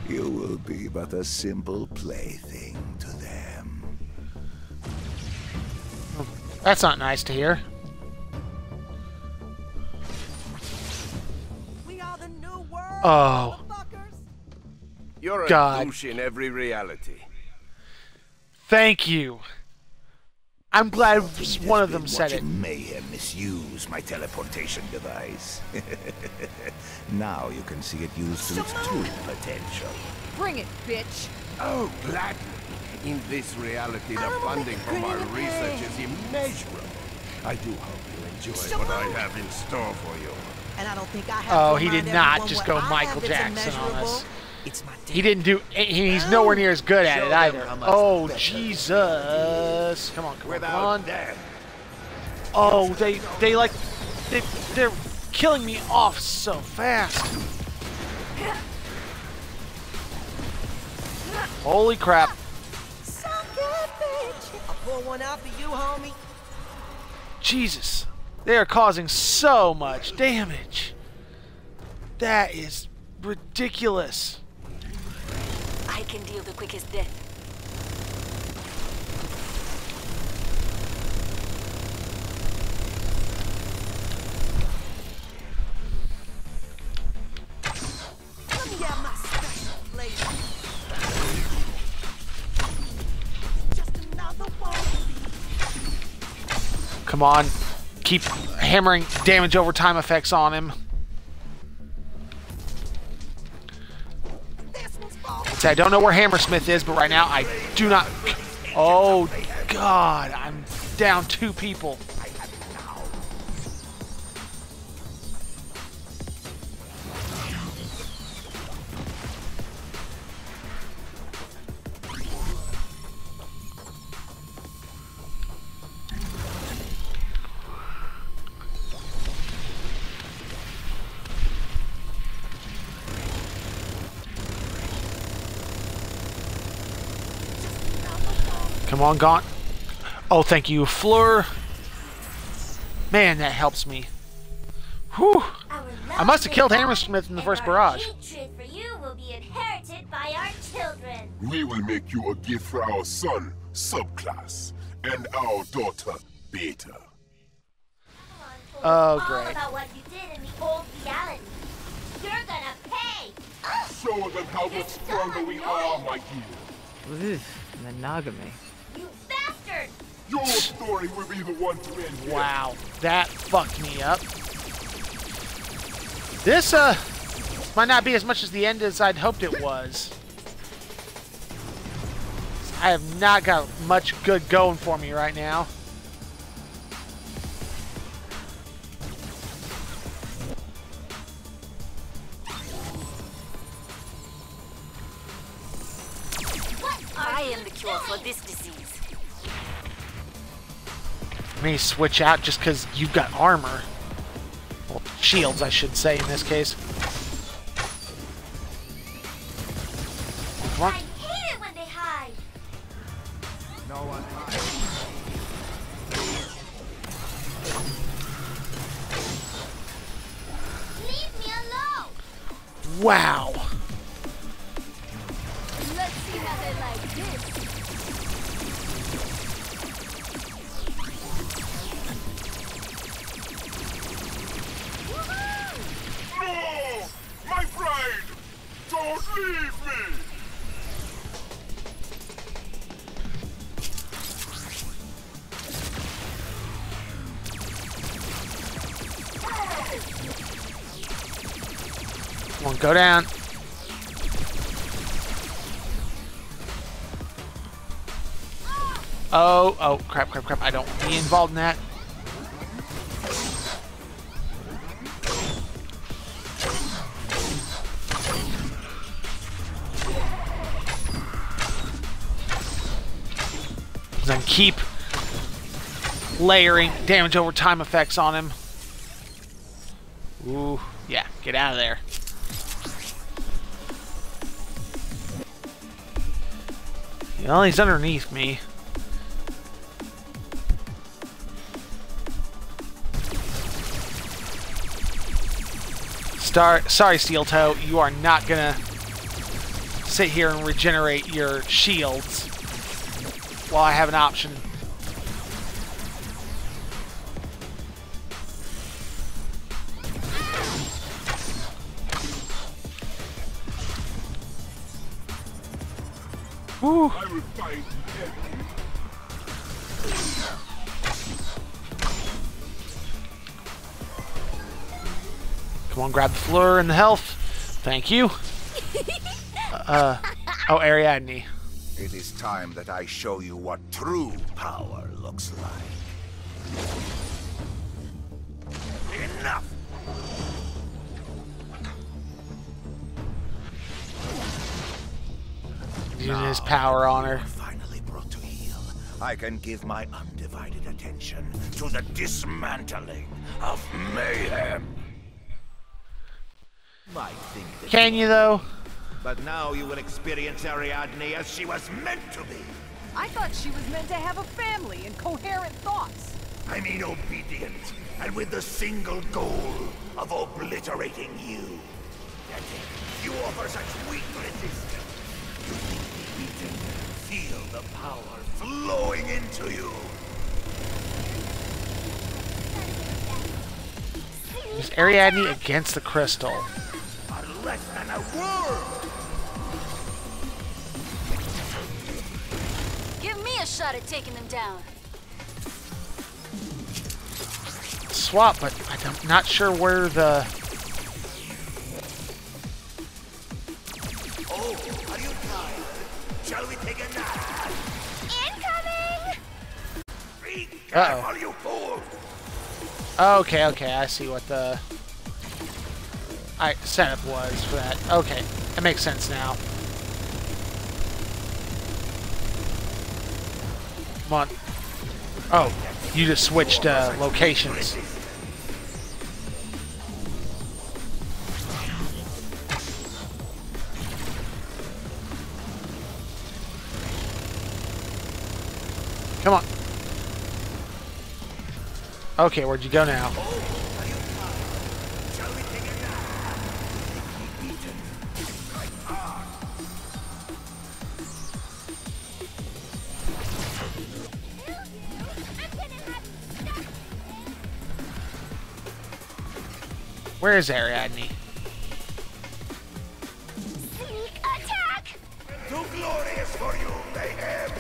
Speaker 4: You will be but a simple plaything to them.
Speaker 1: That's not nice to hear.
Speaker 3: We are the new world,
Speaker 1: oh.
Speaker 4: You're a
Speaker 1: God.
Speaker 4: douche in every reality.
Speaker 1: Thank you. I'm glad one of them said it.
Speaker 13: Mayhem misuse my teleportation device. Now you can see it used to its true potential.
Speaker 3: Bring it, bitch.
Speaker 4: Oh, gladly. In this reality, the funding from our research is immeasurable. I do hope you enjoy what I have in store for you.
Speaker 12: And I don't think I have
Speaker 1: Oh, he did not just go Michael Jackson on us. He didn't do. He's nowhere near as good at it either. Oh Jesus! Come on, come on, come on! Oh, they're killing me off so fast. Holy crap!
Speaker 12: I'll pull one out for you, homie.
Speaker 1: Jesus, they are causing so much damage. That is ridiculous.
Speaker 2: I can deal the quickest death.
Speaker 12: Let me have my special flavor. Just another one.
Speaker 1: Come on, keep hammering damage over time effects on him. I don't know where Hammersmith is, but right now I do not. Oh God, I'm down 2 people. Come on, Gaunt. Oh, thank you, Fleur. Man, that helps me. Whew. I must have killed Hammersmith in the first barrage.
Speaker 10: Hatred for you will be inherited by our children.
Speaker 14: We will make you a gift for our son, Subclass, and our daughter, Beta.
Speaker 1: Oh,
Speaker 10: All
Speaker 1: great.
Speaker 10: about what you did in the old reality. You're gonna pay.
Speaker 14: Show them how much stronger we are, my dear.
Speaker 3: Oof, monogamy.
Speaker 10: You bastard!
Speaker 14: Your story will be the one to end here.
Speaker 1: Wow, that fucked me up. This, might not be as much as the end as I'd hoped it was. I have not got much good going for me right now.
Speaker 2: I am the cure for this disease.
Speaker 1: May switch out just because you've got armor. Well, shields, I should say, in this case. Come on.
Speaker 10: I hate it when they hide.
Speaker 4: No one hides.
Speaker 10: Leave me alone.
Speaker 1: Wow.
Speaker 6: Let's see how they like this.
Speaker 14: No! My bride! Don't leave me!
Speaker 1: Come on, go down. Oh, crap. I don't want to be involved in that. Then keep layering damage over time effects on him. Ooh, yeah, get out of there. Well, he's underneath me. Sorry, Steel Toe, you are not gonna sit here and regenerate your shields while I have an option. Whew.
Speaker 14: I will find
Speaker 1: Come on, grab the floor and the health. Thank you. Oh, Ariadne.
Speaker 13: It is time that I show you what true power looks like.
Speaker 4: Enough!
Speaker 1: Using his power on her.
Speaker 13: Finally brought to heel. I can give my undivided attention to the dismantling of mayhem.
Speaker 4: Might think that
Speaker 1: Can you though?
Speaker 4: But now you will experience Ariadne as she was meant to be.
Speaker 3: I thought she was meant to have a family and coherent thoughts.
Speaker 4: I mean obedient, and with the single goal of obliterating you. Yet you offer such weak resistance. You think beaten, feel the power flowing into you.
Speaker 1: Is Ariadne against the crystal?
Speaker 4: Are less than a word.
Speaker 2: Give me a shot at taking them down.
Speaker 1: Swap, but I'm not sure where the...
Speaker 4: Oh, are you tired? Shall we take a nap?
Speaker 10: Incoming!
Speaker 4: Be
Speaker 1: Uh-oh.
Speaker 4: careful, you fool!
Speaker 1: Okay, I see what the setup was for that. Okay, that makes sense now. Come on. Oh, you just switched locations. Come on. Okay, where'd you go now? Where is Ariadne?
Speaker 10: Sneak attack!
Speaker 4: Too glorious for you, Mayhem!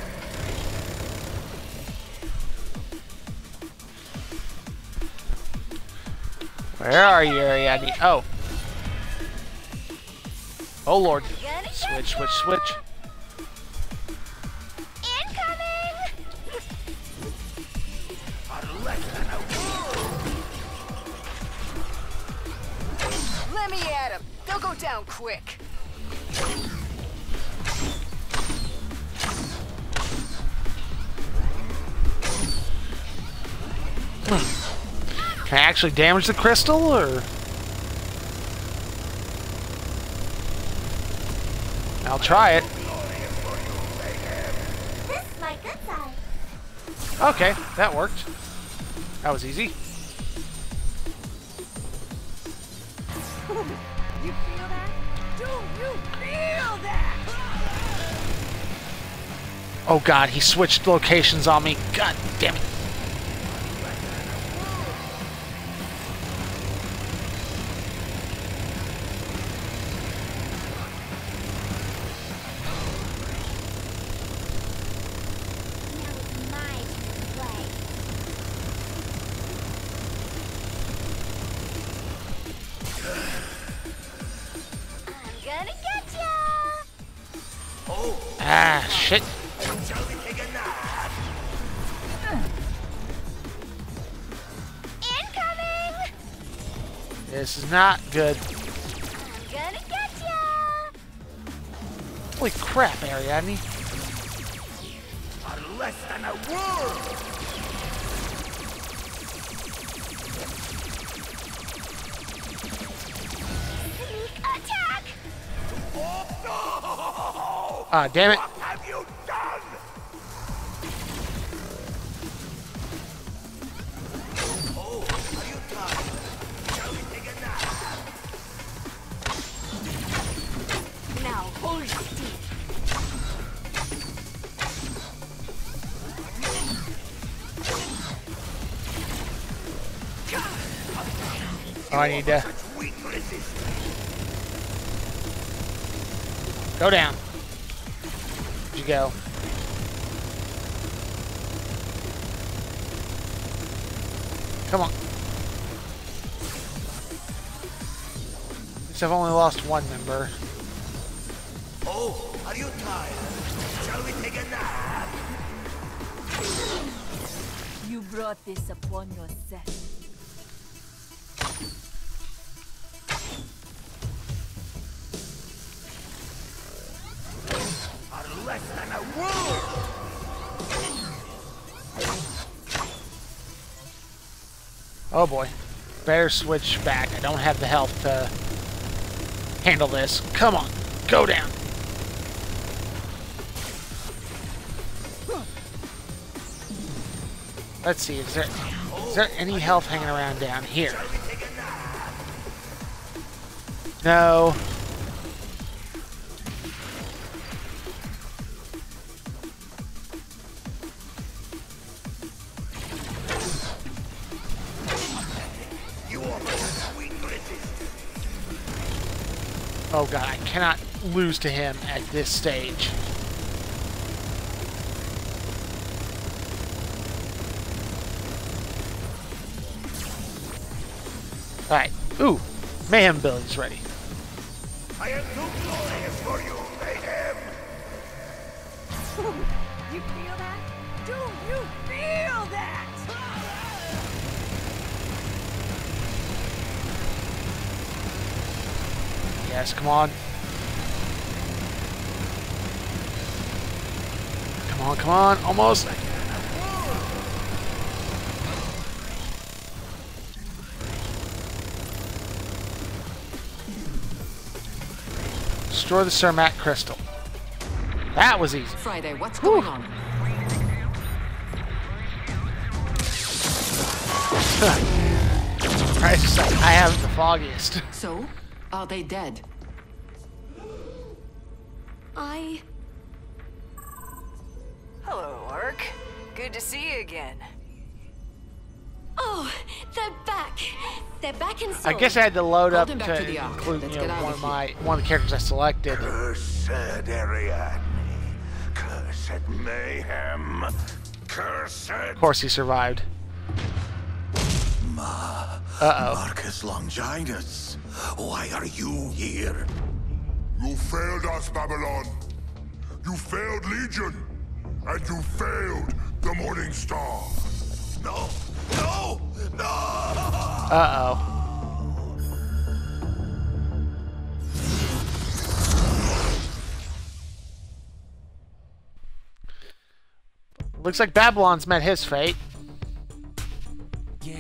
Speaker 1: Where are you, Ariadne? Oh. Oh, Lord. Switch.
Speaker 10: Incoming!
Speaker 12: Let me at him. They'll go down quick.
Speaker 1: Can I actually damage the crystal, or...? I'll try it.
Speaker 10: This is my good side.
Speaker 1: Okay, that worked. That was easy.
Speaker 3: You feel that? Do you feel that?
Speaker 1: Oh god, he switched locations on me. God damn it. Ah, shit.
Speaker 4: Shall we take a nap?
Speaker 10: Incoming!
Speaker 1: This is not good.
Speaker 10: I'm gonna get ya!
Speaker 1: Holy crap, Ariadne.
Speaker 4: Are less than a word!
Speaker 10: Sneak attack!
Speaker 4: Oh, no!
Speaker 1: Ah, damn it.
Speaker 4: What have you done? Oh, are you tired? Shall we take a nap?
Speaker 2: Now hold still.
Speaker 1: Oh, I need to
Speaker 4: Weak resistance.
Speaker 1: go down. Where'd you go? Come on. At least I've only lost one member.
Speaker 4: Oh, are you tired? Shall we take a nap?
Speaker 6: You brought this upon yourself.
Speaker 4: Are less than a word.
Speaker 1: Oh boy. Better switch back. I don't have the health to handle this. Come on. Go down. Let's see. Is there any health hanging around down here? No. Oh god, I cannot lose to him at this stage. Alright. Ooh. Mayhem ability's ready.
Speaker 4: I am too glorious for you, Mayhem!
Speaker 6: You feel that? Do you feel that?
Speaker 1: Yes, come on. Come on, come on. Almost. Destroy the Cermat crystal. That was easy.
Speaker 5: Friday, what's going on?
Speaker 1: I haven't the foggiest.
Speaker 5: So, are they dead?
Speaker 12: Hello, Orc. Good to see you again.
Speaker 9: Oh, they're back. They're back in
Speaker 1: I guess I had to load up
Speaker 5: them
Speaker 1: to
Speaker 5: back to the Ark.
Speaker 1: include
Speaker 5: Let's
Speaker 1: one
Speaker 5: get out
Speaker 1: of
Speaker 5: of
Speaker 1: one of the characters I selected.
Speaker 4: Cursed Ariadne. Cursed Mayhem. Cursed.
Speaker 1: Of course, he survived.
Speaker 13: Marcus Longinus, why are you here?
Speaker 14: You failed us, Babylon. You failed Legion. And you failed the Morning Star.
Speaker 4: No! No! No!
Speaker 1: Uh-oh. Looks like Babylon's met his fate.
Speaker 15: Yeah.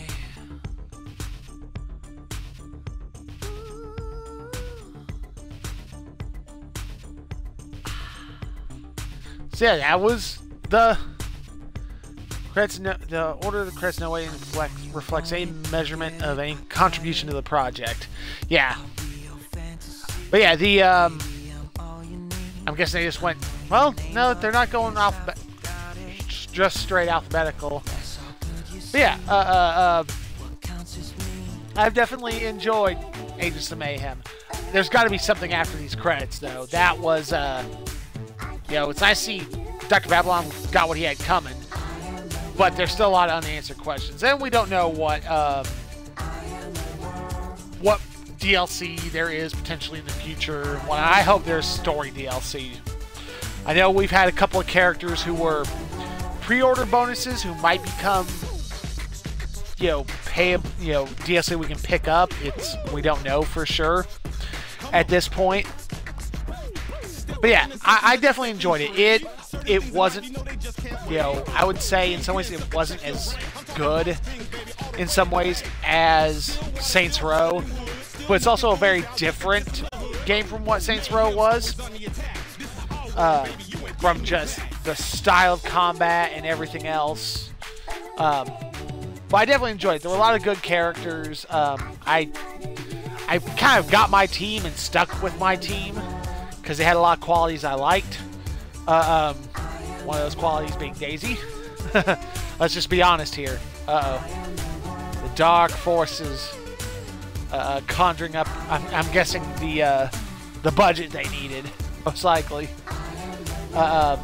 Speaker 1: So yeah, that was the credits. The order of the credits no way reflects any measurement of any contribution to the project. Yeah. But yeah, the I'm guessing they just went. Well, no, they're not going just straight alphabetical. But yeah, I've definitely enjoyed Agents of Mayhem. There's got to be something after these credits, though. That was, you know, it's nice to see Dr. Babylon got what he had coming, but there's still a lot of unanswered questions, and we don't know what DLC there is potentially in the future. Well, I hope there's story DLC. I know we've had a couple of characters who were pre-order bonuses who might become, you know, DLC we can pick up. We don't know for sure at this point. But yeah, I definitely enjoyed it. It wasn't, you know, I would say in some ways it wasn't as good in some ways as Saints Row, but it's also a very different game from what Saints Row was. From just the style of combat and everything else. But I definitely enjoyed it. There were a lot of good characters. I kind of got my team and stuck with my team because they had a lot of qualities I liked. One of those qualities being Daisy. Let's just be honest here. Uh-oh. The dark forces conjuring up, I'm guessing, the budget they needed, most likely. Yeah,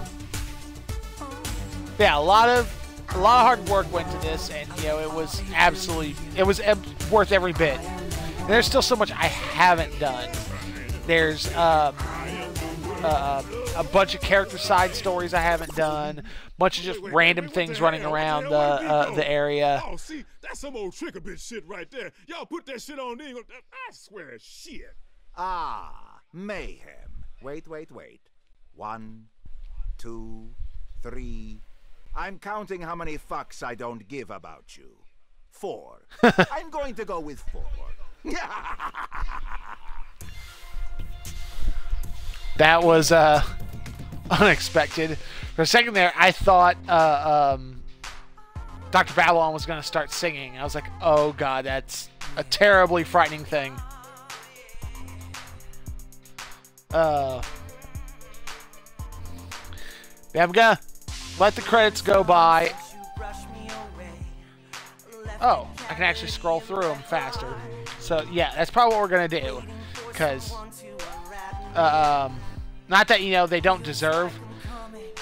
Speaker 1: a lot of hard work went to this, and you know, it was worth every bit. And there's still so much I haven't done. There's a bunch of character side stories I haven't done. Bunch of just random things running around the area.
Speaker 14: Oh, see, that's some old trick a bit shit right there. Y'all put that shit on there. I swear, shit.
Speaker 13: Ah, mayhem. Wait. 1, 2, 3. I'm counting how many fucks I don't give about you. 4. I'm going to go with 4.
Speaker 1: That was unexpected. For a second there, I thought Dr. Babylon was going to start singing. I was like, oh god, that's a terribly frightening thing. Yeah, I'm gonna let the credits go by. Oh, I can actually scroll through them faster. So yeah, that's probably what we're gonna do. Because, not that, you know, they don't deserve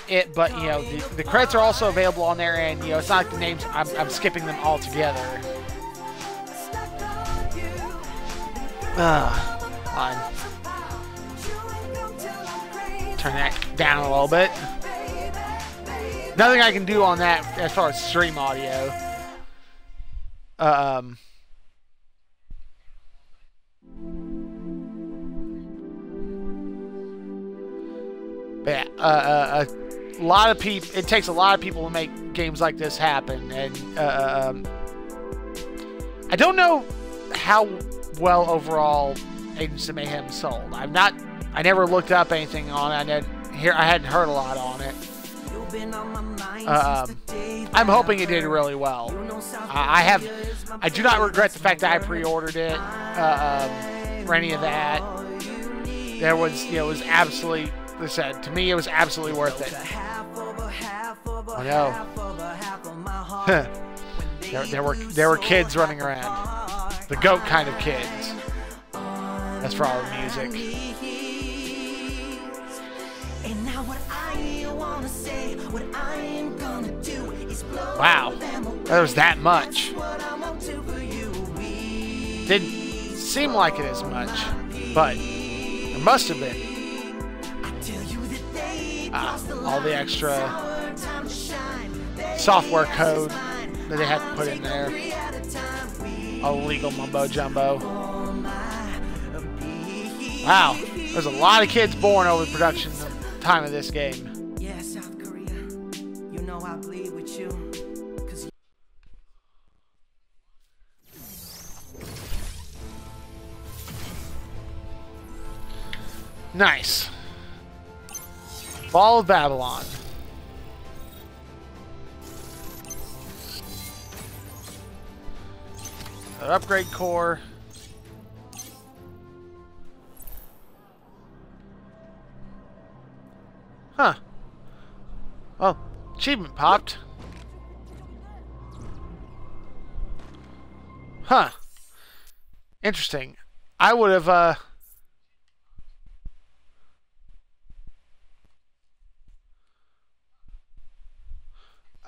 Speaker 1: it, but, you know, the credits are also available on there, and, you know, it's not like the names, I'm skipping them all together. Fine. Turn that down a little bit. Nothing I can do on that as far as stream audio. But yeah, a lot of people. It takes a lot of people to make games like this happen, and I don't know how well overall Agents of Mayhem sold. I never looked up anything on it. I hadn't heard a lot on it. I'm hoping it did really well. I do not regret the fact that I pre-ordered it or any of that. There was, you know, it was absolutely. Like I said, to me, it was absolutely worth it. I know. there were kids running around. The goat kind of kids. That's for all the music. Wow, that was that much. Didn't seem like it as much, but there must have been. All the extra software code that they had to put in there. All legal mumbo jumbo. Wow, there's a lot of kids born over the production time of this game.
Speaker 15: Yeah, South Korea, you know I bleed with you.
Speaker 1: Nice. Fall of Babylon. Upgrade core. Huh. Well, achievement popped. Huh. Interesting. I would have,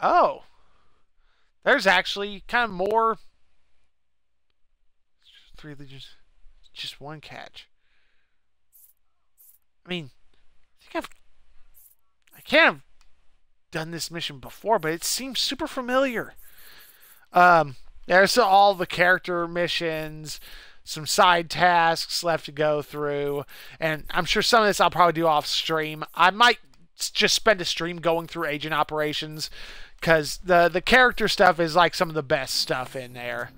Speaker 1: Oh. There's actually kind of more. 3 legions. Just 1 catch. I mean, I can't have done this mission before, but it seems super familiar. There's all the character missions, some side tasks left to go through, and I'm sure some of this I'll probably do off stream. I might just spend a stream going through agent operations, because the character stuff is like some of the best stuff in there.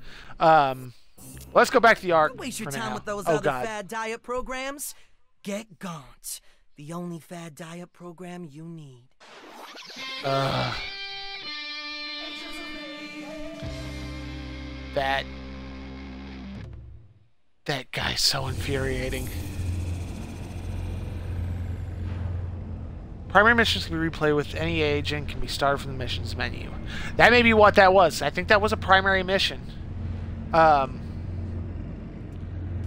Speaker 1: Let's go back to the arc.
Speaker 15: Don't waste your
Speaker 1: for
Speaker 15: time
Speaker 1: now.
Speaker 15: with those
Speaker 1: Oh,
Speaker 15: other
Speaker 1: God.
Speaker 15: fad diet programs. Get Gaunt, the only fad diet program you need.
Speaker 1: That guy's so infuriating. Primary missions can be replayed with any agent, can be started from the missions menu. That may be what that was. I think that was a primary mission. But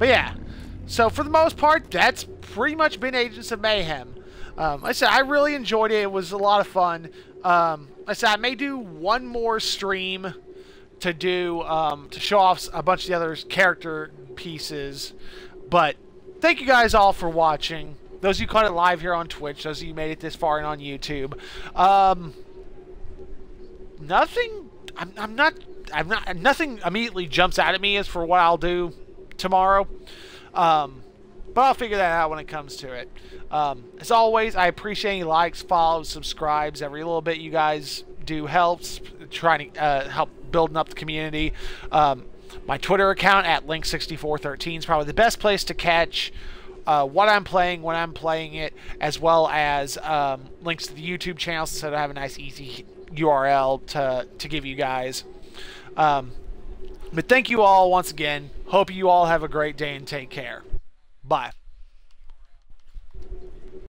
Speaker 1: yeah. So for the most part, that's pretty much been Agents of Mayhem. Like I said, I really enjoyed it. It was a lot of fun. Like I said, I may do one more stream to do to show off a bunch of the other character pieces. But thank you guys all for watching. Those of you caught it live here on Twitch, those of you made it this far and on YouTube. Nothing immediately jumps out at me as for what I'll do tomorrow. But I'll figure that out when it comes to it. As always, I appreciate any likes, follows, subscribes. Every little bit you guys do helps. Trying to help building up the community. My Twitter account at Link6413 is probably the best place to catch what I'm playing, when I'm playing it, as well as links to the YouTube channel, so I have a nice, easy URL to give you guys. But thank you all once again. Hope you all have a great day and take care. Bye.